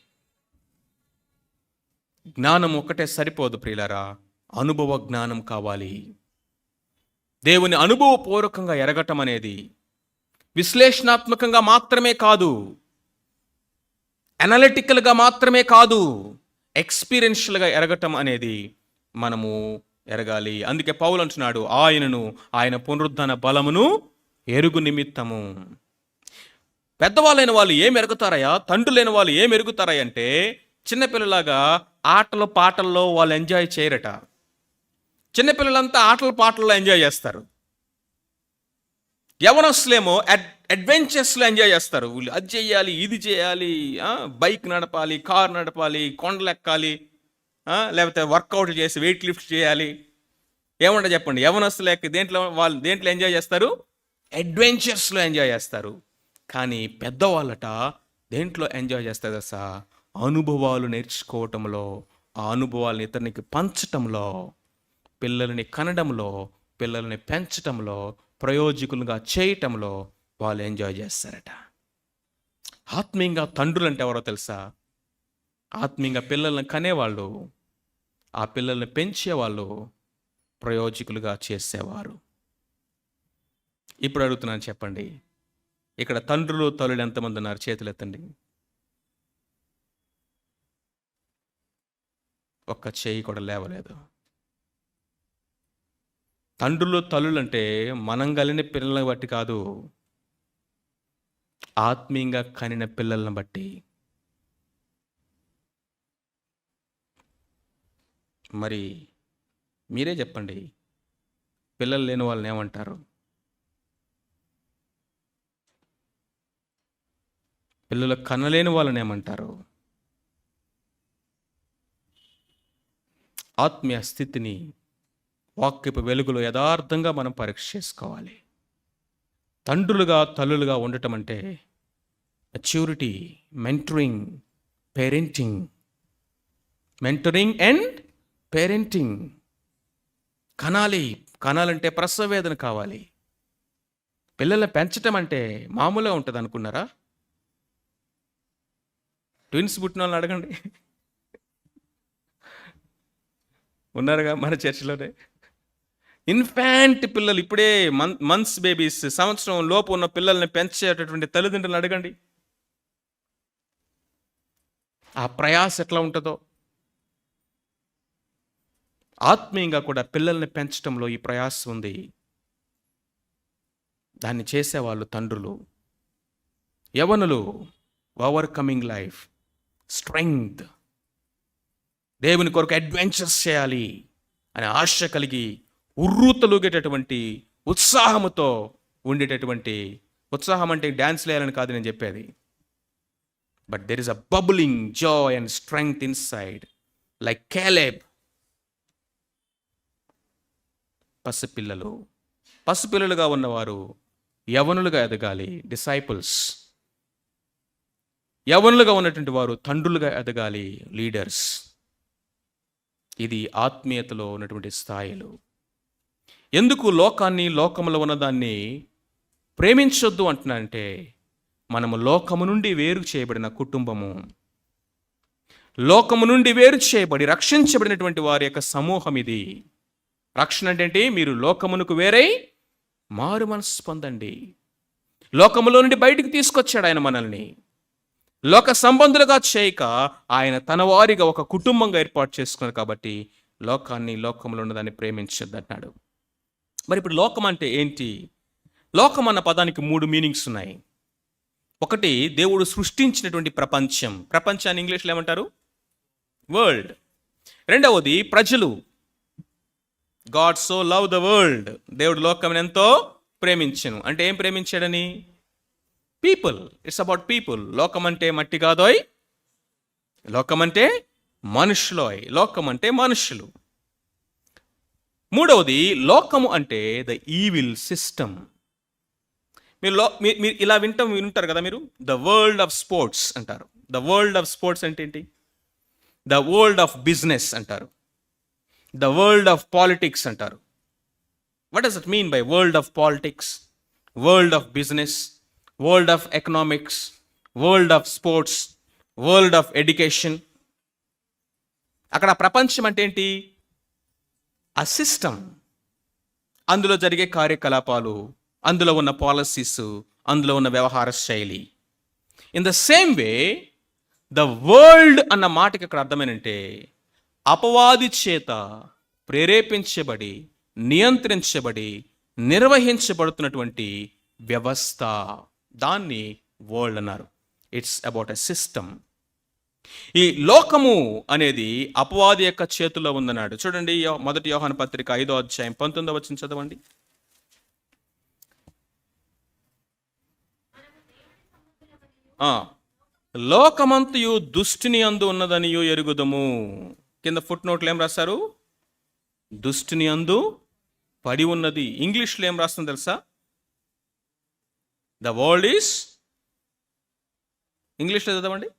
జ్ఞానం ఒక్కటే సరిపోదు ప్రియులారా, అనుభవ జ్ఞానం కావాలి. దేవుని అనుభవపూర్వకంగా ఎరగటం అనేది విశ్లేషణాత్మకంగా మాత్రమే కాదు, అనలిటికల్గా మాత్రమే కాదు, ఎక్స్పీరియన్షియల్గా ఎరగటం అనేది మనము ఎరగాలి. అందుకే పౌలు అంటున్నాడు, ఆయనను, ఆయన పునరుద్ధరణ బలమును ఎరుగు నిమిత్తము. పెద్దవాళ్ళైన వాళ్ళు ఏం ఎరుగుతారయ్యా, తండ్రులైన వాళ్ళు ఏం ఎరుగుతారయ్య అంటే, చిన్నపిల్లలాగా ఆటలు పాటల్లో వాళ్ళు ఎంజాయ్ చేయరట. చిన్నపిల్లలంతా ఆటల పాటల్లో ఎంజాయ్ చేస్తారు. యవనస్తులేమో అడ్వెంచర్స్లో ఎంజాయ్ చేస్తారు. వీళ్ళు అది చేయాలి, ఇది చేయాలి, బైక్ నడపాలి, కార్ నడపాలి, కొండలు ఎక్కాలి, లేకపోతే వర్కౌట్ చేసి వెయిట్ లిఫ్ట్ చేయాలి. ఏమంటే చెప్పండి, యవనస్తులు దేంట్లో ఎంజాయ్ చేస్తారు? అడ్వెంచర్స్లో ఎంజాయ్ చేస్తారు. కానీ పెద్దవాళ్ళట దేంట్లో ఎంజాయ్ చేస్తారు దశ? అనుభవాలు నేర్చుకోవటంలో, ఆ అనుభవాలను ఇతరునికి పంచటంలో, పిల్లల్ని కనడంలో, పిల్లల్ని పెంచటంలో, ప్రయోజకులుగా చేయటంలో వాళ్ళు ఎంజాయ్ చేస్తారట. ఆత్మీయంగా తండ్రులు అంటే ఎవరో తెలుసా? ఆత్మీయంగా పిల్లల్ని కనేవాళ్ళు, ఆ పిల్లల్ని పెంచేవాళ్ళు ప్రయోజకులుగా చేసేవారు. ఇప్పుడు అడుగుతున్నాను, చెప్పండి, ఇక్కడ తండ్రులు తల్లులు ఎంతమంది ఉన్నారు? చేతులు ఎత్తండి. ఒక్క చేయి కూడా లేవలేదు. తండ్రులు తల్లులు అంటే మనం కలిగిన పిల్లల్ని బట్టి కాదు, ఆత్మీయంగా కనిన పిల్లలను బట్టి. మరి మీరే చెప్పండి, పిల్లలు లేని వాళ్ళని ఏమంటారు? పిల్లలు కనలేని వాళ్ళని ఏమంటారు? ఆత్మీయ స్థితిని వాక్యపు వెలుగులో యథార్థంగా మనం పరీక్ష చేసుకోవాలి. తండ్రులుగా తల్లులుగా ఉండటం అంటే maturity, mentoring, parenting. Mentoring and parenting. కనాలంటే ప్రసవ వేదన కావాలి. పిల్లల్ని పెంచటం అంటే మామూలుగా ఉంటుంది అనుకున్నారా? ట్విన్స్ పుట్టిన వాళ్ళని అడగండి, ఉన్నారుగా మన చర్చిలోనే. ఇన్ఫాంట్ పిల్లలు, ఇప్పుడే మంత్స్ బేబీస్, సంవత్సరం లోపు ఉన్న పిల్లల్ని పెంచేటటువంటి తల్లిదండ్రులను అడగండి, ఆ ప్రయాస ఎట్లా ఉంటుందో. ఆత్మీయంగా కూడా పిల్లల్ని పెంచడంలో ఈ ప్రయాస ఉంది. దాన్ని చేసేవాళ్ళు తండ్రులు. యవనులు ఓవర్కమింగ్ లైఫ్, స్ట్రెంగ్త్, దేవుని కొరకు అడ్వెంచర్స్ చేయాలి అనే ఆశ కలిగి ఉర్రూతలూగేటటువంటి ఉత్సాహముతో ఉండేటటువంటి, ఉత్సాహం అంటే డ్యాన్స్ వేయాలని కాదు నేను చెప్పేది, but there is a bubbling joy and strength inside, like Caleb. పసిపిల్లలుగా ఉన్నవారు యవనులుగా ఎదగాలి, డిసైపుల్స్. యవనులుగా ఉన్నటువంటి వారు తండ్రులుగా ఎదగాలి, లీడర్స్. ఇది ఆత్మీయతలో ఉన్నటువంటి స్థాయిలు. ఎందుకు లోకములో ఉన్నదాన్ని ప్రేమించొద్దు అంటున్నానంటే, మనము లోకము నుండి వేరు చేయబడిన కుటుంబము, లోకము నుండి వేరు చేయబడి రక్షించబడినటువంటి వారి యొక్క సమూహం ఇది. రక్షణ అంటే ఏంటి? మీరు లోకమునకు వేరై మారు మనసు పొందండి. లోకములో నుండి బయటికి తీసుకొచ్చాడు ఆయన మనల్ని. లోక సంబంధులుగా చేయక ఆయన తన వారిగా ఒక కుటుంబంగా ఏర్పాటు చేసుకున్నారు. కాబట్టి లోకంలో ఉన్నదాన్ని ప్రేమించొద్దన్నాడు. మరి ఇప్పుడు లోకం అంటే ఏంటి? లోకం అన్న పదానికి 3 మీనింగ్స్ ఉన్నాయి. ఒకటి, దేవుడు సృష్టించినటువంటి ప్రపంచం. ప్రపంచాన్ని ఇంగ్లీష్లో ఏమంటారు? వరల్డ్. రెండవది ప్రజలు. God so love the world. దేవుడు లోకం ఎంతో ప్రేమించెను. అంటే ఏం ప్రేమించాడని? పీపుల్. It's about people. లోకం అంటే మట్టి కాదోయ్, లోకం అంటే మనుషులోయ్, లోకం అంటే మనుషులు. మూడవది, లోకము అంటే ద ఈవిల్ సిస్టమ్. మీరు ఇలా వింటారు కదా మీరు, ద వరల్డ్ ఆఫ్ స్పోర్ట్స్ అంటారు. ద వరల్డ్ ఆఫ్ స్పోర్ట్స్ అంటే ఏంటి? ద వరల్డ్ ఆఫ్ బిజినెస్ అంటారు, ద వరల్డ్ ఆఫ్ పాలిటిక్స్ అంటారు. What does it mean by world of politics, world of business, world of economics, world of sports, world of education? అక్కడ ప్రపంచం అంటే ఏంటి? ఆ system, అందులో జరిగే కార్యకలాపాలు, అందులో ఉన్న పాలసీస్, అందులో ఉన్న వ్యవహార శైలి. In the same way the world అన్న మాటకి అక్కడ అర్థమేనంటే అపవాది చేత ప్రేరేపించబడి, నియంత్రించబడి, నిర్వహించబడుతున్నటువంటి వ్యవస్థ, దాన్ని వరల్డ్ అన్నారు. It's about a system. ఈ లోకము అనేది అపవాది యొక్క చేతుల్లో ఉందన్నాడు. చూడండి, 1 యోహాను పత్రిక 5వ అధ్యాయం 19వ వచనం చదవండి. లోకమంతయు దుష్టుని యందు ఉన్నదనియు ఎరుగుదము. కింద ఫుట్ నోట్లు ఏం రాశారు? దుష్టుని యందు పడి ఉన్నది. ఇంగ్లీష్లో ఏం రాస్తుంది తెలుసా? ద వరల్డ్ ఈస్, ఇంగ్లీష్లో చదవండి.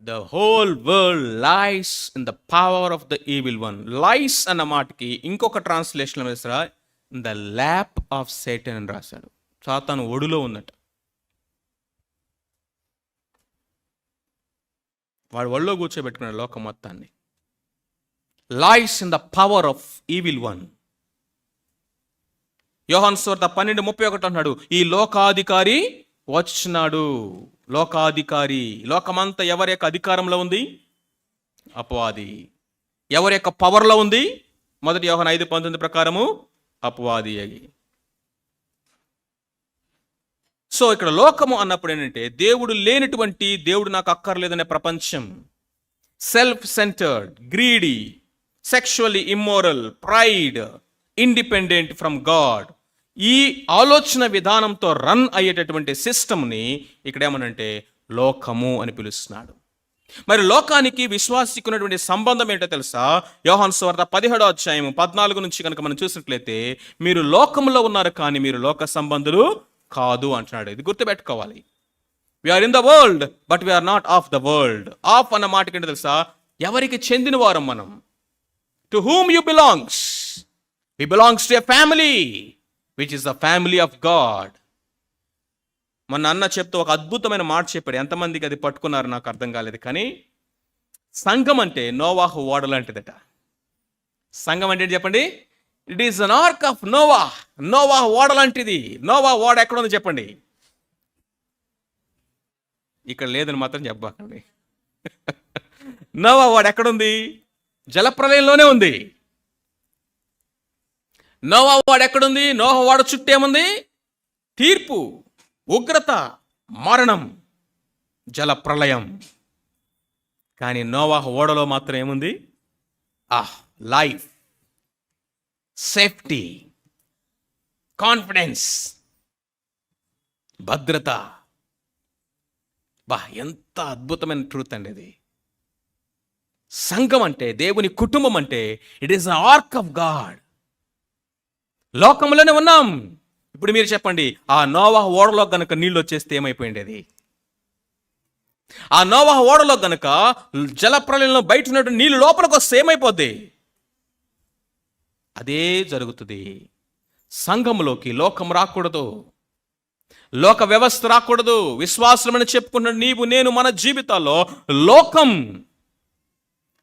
The whole world lies in the power of the evil one. Lies అన్న మాటకి ఇంకొక ట్రాన్స్లేషన్ వేస్తారా, the lap of Satan అని రాశాడు. సాతాను ఒడిలో ఉందట. వాడు ఒళ్ళో కూర్చోబెట్టుకున్నాడు లోకం మొత్తాన్ని. Lies in the power of evil one. యోహాను సువార్త 12:31 అన్నాడు, ఈ లోకాధికారి వచ్చినాడు. లోకాధికారి, లోకమంతా ఎవరి యొక్క అధికారంలో ఉంది? అపవాది. ఎవరి యొక్క పవర్లో ఉంది? 1 యోహాను 5:19 ప్రకారము అపవాది. సో ఇక్కడ లోకము అన్నప్పుడు ఏంటంటే దేవుడు లేనటువంటి, దేవుడు నాకు అక్కర్లేదనే ప్రపంచం, self centred, greedy, sexually immoral, pride, independent from God, ఈ ఆలోచన విధానంతో రన్ అయ్యేటటువంటి సిస్టమ్ని ఇక్కడ ఏమనంటే లోకము అని పిలుస్తున్నాడు. మరి లోకానికి విశ్వాసికున్నటువంటి సంబంధం ఏంటో తెలుసా? యోహాను సువార్త 17:14 నుంచి కనుక మనం చూసినట్లయితే, మీరు లోకంలో ఉన్నారు కానీ మీరు లోక సంబంధులు కాదు అంటున్నాడు. ఇది గుర్తుపెట్టుకోవాలి. We are in the world but we are not of the world. Of అన్న మాటకి ఏంటో తెలుసా? ఎవరికి చెందిన వారం మనం. To whom you belongs. We belongs to a family which is the family of God. మొన్న అన్న చెప్తూ ఒక అద్భుతమైన మాట చెప్పాడు. ఎంతమందికి అది పట్టుకున్నారు నాకు అర్థం కాలేదు. కానీ సంఘం అంటే నోవాహు ఓడ లాంటిదట. సంఘం అంటే చెప్పండి, it is an ark of Noah. Noah ఓడ లాంటిది. నోవా ఓడ ఎక్కడ ఉంది చెప్పండి? ఇక్కడ లేదని మాత్రం చెప్పకండి. నోవా ఓడ ఎక్కడుంది? జలప్రలయంలోనే ఉంది. నోవా ఓడ ఎక్కడుంది? నోవా ఓడ చుట్టూ ఏముంది? తీర్పు, ఉగ్రత, మరణం, జలప్రలయం. కానీ నోవా ఓడలో మాత్రం ఏముంది? లైఫ్, సేఫ్టీ, కాన్ఫిడెన్స్, భద్రత. ఎంత అద్భుతమైన ట్రూత్ అండి ఇది. సంఘం అంటే, దేవుని కుటుంబం అంటే it is an ark of God. లోకంలోనే ఉన్నాం. ఇప్పుడు మీరు చెప్పండి, ఆ నోవా ఓడలో గనక నీళ్ళు వచ్చేస్తే ఏమైపోయింది అది? ఆ నోవా ఓడలో గనక జలప్రలయంలో బయట ఉన్నటువంటి నీళ్ళు లోపలికి వస్తే ఏమైపోద్ది? అదే జరుగుతుంది. సంఘంలోకి లోకం రాకూడదు, లోక వ్యవస్థ రాకూడదు. విశ్వాసమని చెప్పుకున్న నీవు నేను మన జీవితాల్లో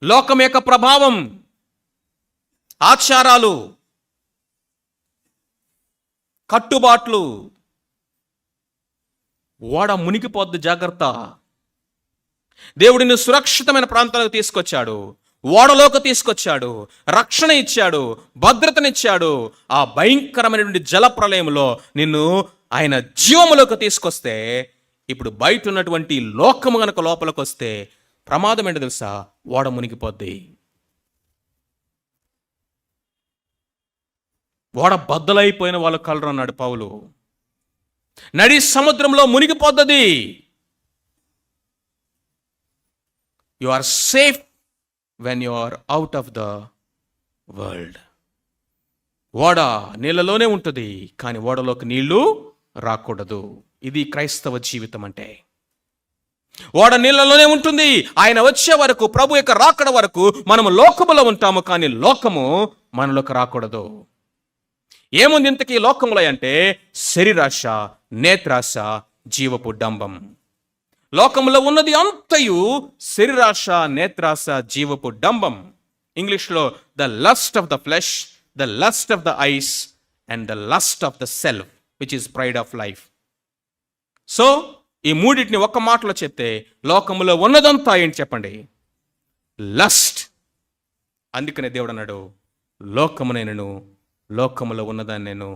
లోకం యొక్క ప్రభావం, ఆచారాలు, కట్టుబాట్లు, ఓడ మునిగిపోద్ది, జాగ్రత్త. దేవుడిని సురక్షితమైన ప్రాంతాలకు తీసుకొచ్చాడు, ఓడలోకి తీసుకొచ్చాడు, రక్షణ ఇచ్చాడు, భద్రతనిచ్చాడు. ఆ భయంకరమైనటువంటి జల ప్రళయంలో నిన్ను ఆయన జీవములోకి తీసుకొస్తే, ఇప్పుడు బయట ఉన్నటువంటి లోకము గనక లోపలికి వస్తే ప్రమాదం ఏంటో తెలుసా? ఓడ మునిగిపోద్ది. ఓడ బద్దలైపోయిన వాళ్ళు కలరు అన్నాడు పౌలు. నడి సముద్రంలో మునిగిపోద్దది. You are safe when you are out of the world. ఓడ నీళ్ళలోనే ఉంటుంది కానీ ఓడలోకి నీళ్లు రాకూడదు. ఇది క్రైస్తవ జీవితం అంటే. ఓడ నీళ్ళలోనే ఉంటుంది. ఆయన వచ్చే వరకు, ప్రభు యొక్క రాకడ వరకు మనము లోకములో ఉంటాము కానీ లోకము మనలోకి రాకూడదు. ఏముంది ఇంతకీ లోకంలో అంటే? శరీరాశ, నేత్రాశ, జీవపు డంబం. లోకంలో ఉన్నది అంతయు శరీరాశ, నేత్రాశ, జీవపు డంబం. ఇంగ్లీష్లో the lust of the flesh, the lust of the ice and the lust of the self which is pride of life. So ఈ మూడింటిని ఒక్క మాటలో చెప్తే లోకంలో ఉన్నదంతా ఏంటి చెప్పండి? లస్ట్. అందుకనే దేవుడు అన్నాడు, లోకములో ఉన్నదాన్ని నేను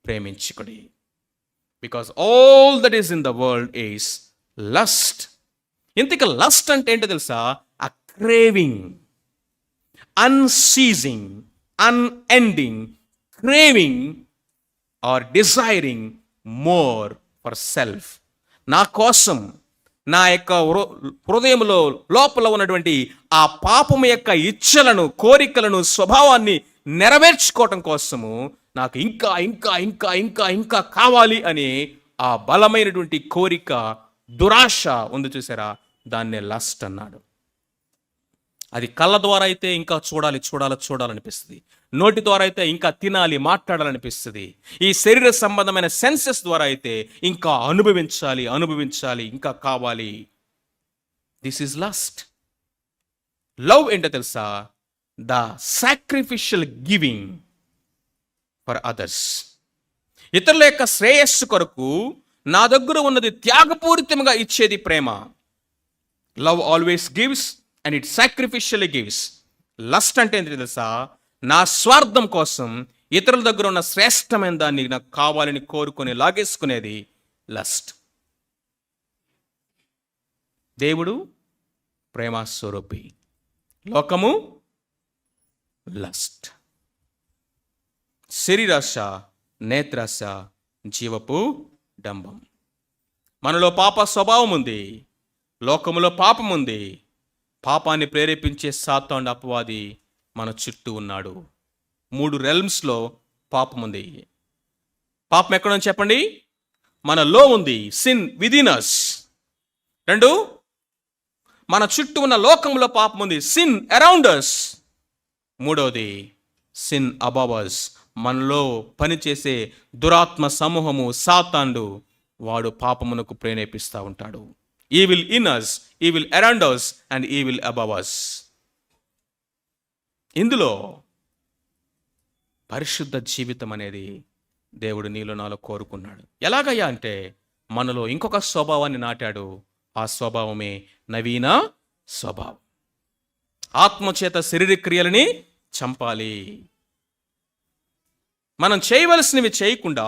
ప్రేమించుకుడి. Because all that is in the world is lust. ఇంతక లస్ట్ అంటే ఏంటో తెలుసా? A craving, unceasing, unending craving or desiring more for self. నా కోసం, నా యొక్క హృదయంలో లోపల ఉన్నటువంటి ఆ పాపము యొక్క ఇచ్చలను, కోరికలను, స్వభావాన్ని నెరవేర్చుకోవటం కోసము నాకు ఇంకా ఇంకా ఇంకా ఇంకా ఇంకా కావాలి అని ఆ బలమైనటువంటి కోరిక, దురాశ ఉంది చూసారా, దాన్నే లస్ట్ అన్నాడు. అది కళ్ళ ద్వారా అయితే ఇంకా చూడాలనిపిస్తుంది. నోటి ద్వారా అయితే ఇంకా తినాలి, మాట్లాడాలనిపిస్తుంది. ఈ శరీర సంబంధమైన సెన్సెస్ ద్వారా అయితే ఇంకా అనుభవించాలి, ఇంకా కావాలి. This is lust. లవ్ ఏంటో తెలుసా? The sacrificial giving for others. ఇతరుల యొక్క శ్రేయస్సు కొరకు నా దగ్గర ఉన్నది త్యాగపూరితంగా ఇచ్చేది ప్రేమ. Love always gives and it sacrificially gives. Lust అంటే ఏంటి తెలుసా? నా స్వార్థం కోసం ఇతరుల దగ్గర ఉన్న శ్రేష్టమైన దాన్ని నాకు కావాలని కోరుకొని లాగేసుకునేది లస్ట్. దేవుడు ప్రేమస్వరూపి, లోకము లస్ట్. శరీరాశ, నేత్రాశ, జీవపు డంబం. మనలో పాప స్వభావం ఉంది, లోకములో పాపం ఉంది. పాపాన్ని ప్రేరేపించే సాతాను అపవాది మన చుట్టూ ఉన్నాడు. 3 రెల్మ్స్లో పాపం ఉంది. పాపం ఎక్కడ చెప్పండి? మనలో ఉంది. Sin within us. 2, మన చుట్టూ ఉన్న లోకంలో పాపం ఉంది. Sin around us. 3వది సిన్ అబవ్ us. మనలో పనిచేసే దురాత్మ సమూహము సాతానుడు, వాడు పాపమునకు ప్రేరేపిస్తూ ఉంటాడు. Evil in us, evil around us and evil above us. ఇందులో పరిశుద్ధ జీవితం అనేది దేవుడు నీలో నాలో కోరుకున్నాడు. ఎలాగయ్యా అంటే మనలో ఇంకొక స్వభావాన్ని నాటాడు. ఆ స్వభావమే నవీన స్వభావం. ఆత్మచేత శరీర క్రియలని చంపాలి. మనం చేయవలసినవి చేయకుండా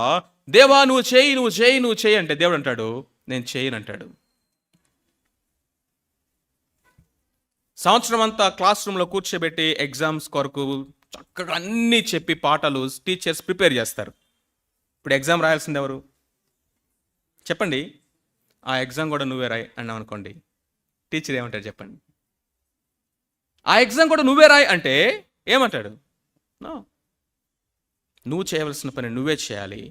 దేవా నువ్వు చేయి, నువ్వు చేయి, నువ్వు చేయి అంటే దేవుడు అంటాడు నేను చేయనంటాడు. సంవత్సరం అంతా క్లాస్ రూమ్లో కూర్చోబెట్టి ఎగ్జామ్స్ కొరకు చక్కగా అన్నీ చెప్పి పాఠాలు టీచర్స్ ప్రిపేర్ చేస్తారు. ఇప్పుడు ఎగ్జామ్ రాయాల్సింది ఎవరు చెప్పండి? ఆ ఎగ్జామ్ కూడా నువ్వే రాయి అన్నాం అనుకోండి, టీచర్ ఏమంటాడు చెప్పండి? ఆ ఎగ్జామ్ కూడా నువ్వే రాయి అంటే ఏమంటాడు? నువ్వు చేయవలసిన పని నువ్వే చేయాలి,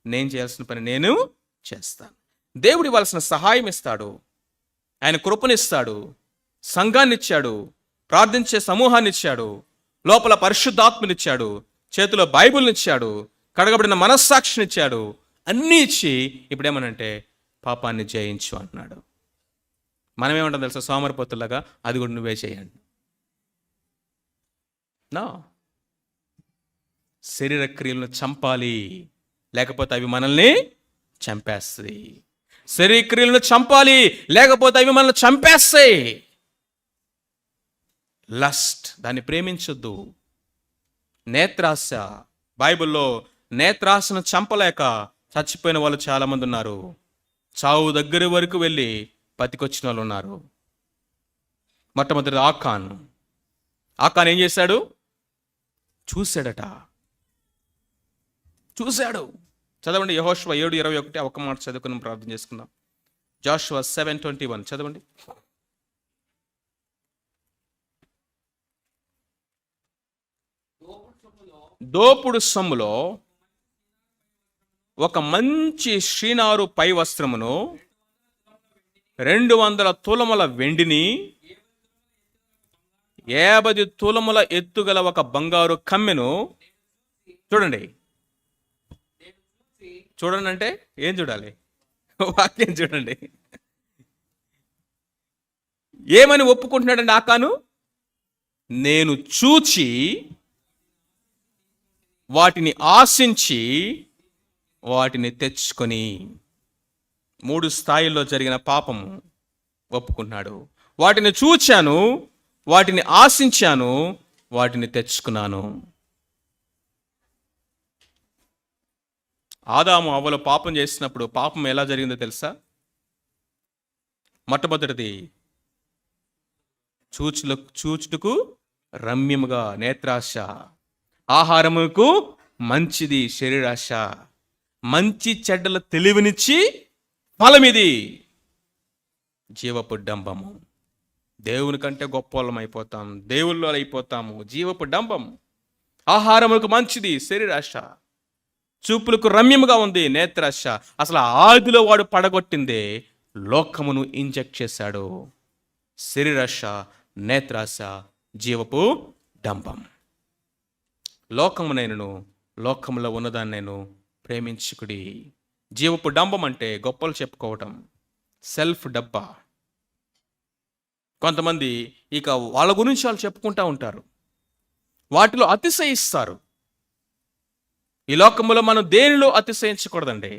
నేను చేయాల్సిన పని నేను చేస్తాను. దేవుడు ఇవ్వాల్సిన సహాయం ఇస్తాడు, ఆయన కృపనిస్తాడు, సంఘాన్ని ఇచ్చాడు, ప్రార్థించే సమూహాన్ని ఇచ్చాడు, లోపల పరిశుద్ధాత్మనిచ్చాడు, చేతిలో బైబిల్ని ఇచ్చాడు, కడగబడిన మనస్సాక్షిని ఇచ్చాడు. అన్నీ ఇచ్చి ఇప్పుడేమనంటే పాపాన్ని జయించు అంటున్నాడు. మనమేమంటాం తెలుసా? సోమరిపోతులాగా అది కూడా నువ్వే చేయండి. నా శరీర క్రియలను చంపాలి, లేకపోతే అవి మనల్ని చంపేస్తాయి. శరీర క్రియలను చంపాలి, లేకపోతే అవి మనల్ని చంపేస్తాయి. లస్ట్, దాన్ని ప్రేమించొద్దు. నేత్రాశ, బైబిల్లో నేత్రాశను చంపలేక చచ్చిపోయిన వాళ్ళు చాలామంది ఉన్నారు. చావు దగ్గర వరకు వెళ్ళి బతికొచ్చిన వాళ్ళు ఉన్నారు. మొట్టమొదటి ఆకాన్ ఏం చేశాడు? చూశాడు. చదవండి యెహోషువ 7:21. ఒక మాట చదువుకుని ప్రార్థన చేసుకుందాం. జాషువా 7:21 చదవండి. దోపుడు సొమ్ములో ఒక మంచి శ్రీనారు పై వస్త్రమును, 200 తులముల వెండిని, 50 తులముల ఎత్తుగల ఒక బంగారు కమ్మెను. చూడండి అంటే ఏం చూడాలి? వాక్యం చూడండి. ఏమని ఒప్పుకుంటున్నాడండి ఆకాను? నేను చూచి వాటిని ఆశించి వాటిని తెచ్చుకొని. 3 స్థాయిల్లో జరిగిన పాపము ఒప్పుకుంటున్నాడు. వాటిని చూచాను, వాటిని ఆశించాను, వాటిని తెచ్చుకున్నాను. ఆదాము అవ్వలు పాపం చేసినప్పుడు పాపం ఎలా జరిగిందో తెలుసా? మొట్టమొదటిది చూచుటకు రమ్యముగా నేత్రాశ, ఆహారముకు మంచిది శరీరాశ, మంచి చెడ్డల తెలివినిచ్చి ఫలమిది జీవపు డంబము. దేవుని కంటే గొప్పవాళ్ళం అయిపోతాం, దేవుళ్ళు అయిపోతాము. జీవపు డంబం. ఆహారములకు మంచిది శరీరాశ, చూపులకు రమ్యముగా ఉంది నేత్రాశ. అసలు ఆదిలో వాడు పడగొట్టిందే లోకమును ఇంజెక్ట్ చేశాడు. శరీరాశ, నేత్రాశ, జీవపు డంబం. లోకమునైనను లోకములో ఉన్నదాన్నైను ప్రేమించుకుడి. జీవపు డంబం అంటే గొప్పలు చెప్పుకోవటం, సెల్ఫ్ డబ్బా. కొంతమంది ఇక వాళ్ళ గురించి వాళ్ళు చెప్పుకుంటూ ఉంటారు, వాటిలో అతిశయిస్తారు. ఈ లోకములో మనం దేనిలో అతిశయించకూడదండి.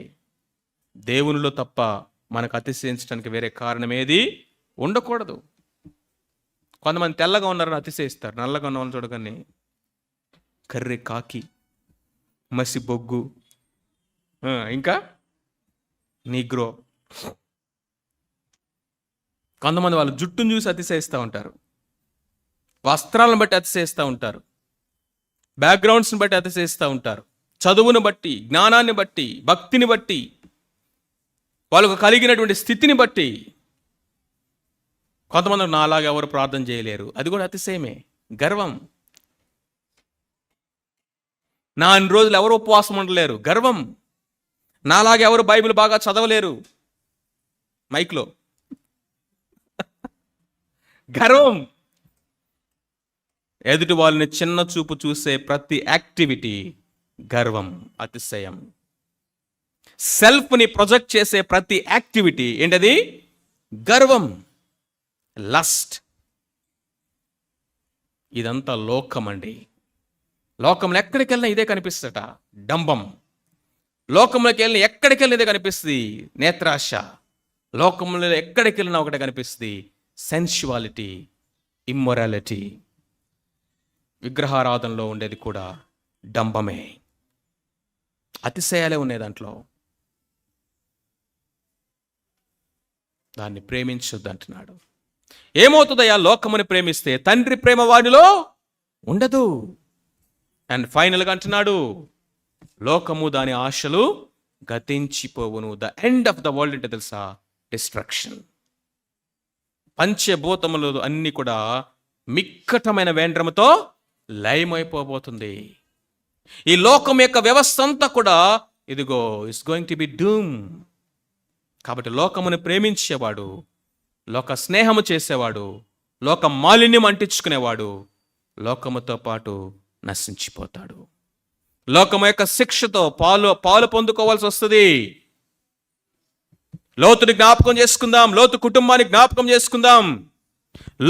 దేవునిలో తప్ప మనకు అతిశయించడానికి వేరే కారణం ఏది ఉండకూడదు. కొంతమంది తెల్లగా ఉన్నారని అతిశయిస్తారు, నల్లగా ఉన్న వాళ్ళని చూడగానే కర్రె కాకి, మసి బొగ్గు, ఇంకా నీగ్రో. కొంతమంది వాళ్ళ జుట్టును చూసి అతిశయిస్తూ ఉంటారు, వస్త్రాలను బట్టి అతిశయిస్తూ ఉంటారు, బ్యాక్గ్రౌండ్స్ని బట్టి అతిశయిస్తూ ఉంటారు, చదువును బట్టి, జ్ఞానాన్ని బట్టి, భక్తిని బట్టి, వాళ్ళకు కలిగినటువంటి స్థితిని బట్టి. కొంతమంది నాలాగా ఎవరు ప్రార్థన చేయలేరు, అది కూడా అతిశయమే, గర్వం. నా అన్ని రోజులు ఎవరు ఉపవాసం ఉండలేరు, గర్వం. నాలాగా ఎవరు బైబిల్ బాగా చదవలేరు, మైక్లో గర్వం. ఎదుటి వాళ్ళని చిన్న చూపు చూసే ప్రతి యాక్టివిటీ గర్వం, అతిశయం. సెల్ఫ్ని ప్రొజెక్ట్ చేసే ప్రతి యాక్టివిటీ ఏంటది? గర్వం, లస్ట్. ఇదంతా లోకం అండి. లోకంలో ఎక్కడికి వెళ్ళినా ఇదే కనిపిస్తట, డంబం. లోకంలోకి వెళ్ళిన ఎక్కడికి వెళ్ళిన ఇదే కనిపిస్తుంది, నేత్రాశ. లోకంలో ఎక్కడికి వెళ్ళినా ఒకటే కనిపిస్తుంది, సెన్షువాలిటీ, ఇమ్మొరాలిటీ. విగ్రహారాధనలో ఉండేది కూడా డంబమే, అతిశయాలే ఉన్నాయి దాంట్లో. దాన్ని ప్రేమించొద్దు అంటున్నాడు. ఏమవుతుందయ్యా లోకముని ప్రేమిస్తే? తండ్రి ప్రేమ వాడిలో ఉండదు. అండ్ ఫైనల్గా అంటున్నాడు, లోకము దాని ఆశలు గతించిపోవును. The end of the world అంటే తెలుసా? డిస్ట్రక్షన్. పంచభూతములు అన్నీ కూడా మిక్కటమైన వేండ్రముతో లయమైపోబోతుంది. ఈ లోకం యొక్క వ్యవస్థ అంతా కూడా ఇదిగో ఇట్స్ గోయింగ్ టు బి డూమ్. కాబట్టి లోకమును ప్రేమించేవాడు, లోక స్నేహము చేసేవాడు, లోక మాలిన్యం అంటించుకునేవాడు లోకముతో పాటు నశించిపోతాడు. లోకము యొక్క శిక్షతో పాలు పొందుకోవాల్సి వస్తుంది. లోతుని జ్ఞాపకం చేసుకుందాం, లోతు కుటుంబాన్ని జ్ఞాపకం చేసుకుందాం.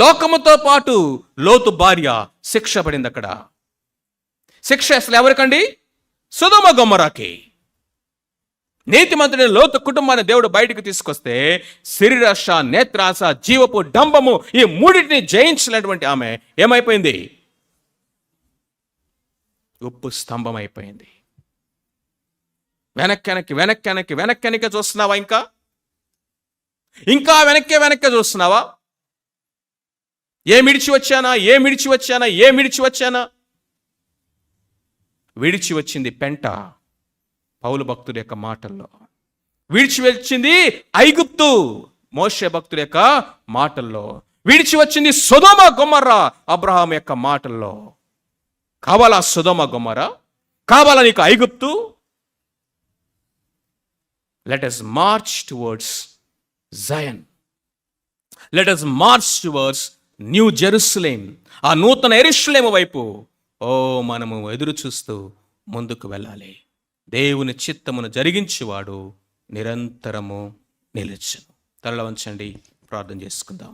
లోకముతో పాటు లోతు భార్య శిక్ష పడింది అక్కడ. శిక్ష అసలు ఎవరికండి? సొదొమ గొమొరాకి. నీతిమంతుడైన లోతు కుటుంబాన్ని దేవుడు బయటకు తీసుకొస్తే శరీరాశ, నేత్రాశ, జీవపు డంబము, ఈ మూడింటిని జయించినటువంటి ఆమె ఏమైపోయింది? ఉప్పు స్తంభం అయిపోయింది. వెనక్కి చూస్తున్నావా? ఇంకా వెనక్కే చూస్తున్నావా? విడిచి వచ్చింది పెంట, పౌలు భక్తుడి యొక్క మాటల్లో. విడిచి వచ్చింది ఐగుప్తు, మోషే భక్తుడి యొక్క మాటల్లో. విడిచి వచ్చింది సొదొమ గొమొర్రా, అబ్రహాం యొక్క మాటల్లో. కావాలా సొదొమ గొమొర్రా? కావాలా నీకు ఐగుప్తు? Let us march towards Zion. Let us march towards New Jerusalem, ఆ నూతన యెరూషలేము వైపు మనము ఎదురు చూస్తూ ముందుకు వెళ్ళాలి. దేవుని చిత్తమును జరిగించేవాడు నిరంతరము నిలుచును. తల వంచండి, ప్రార్థన చేసుకుందాం.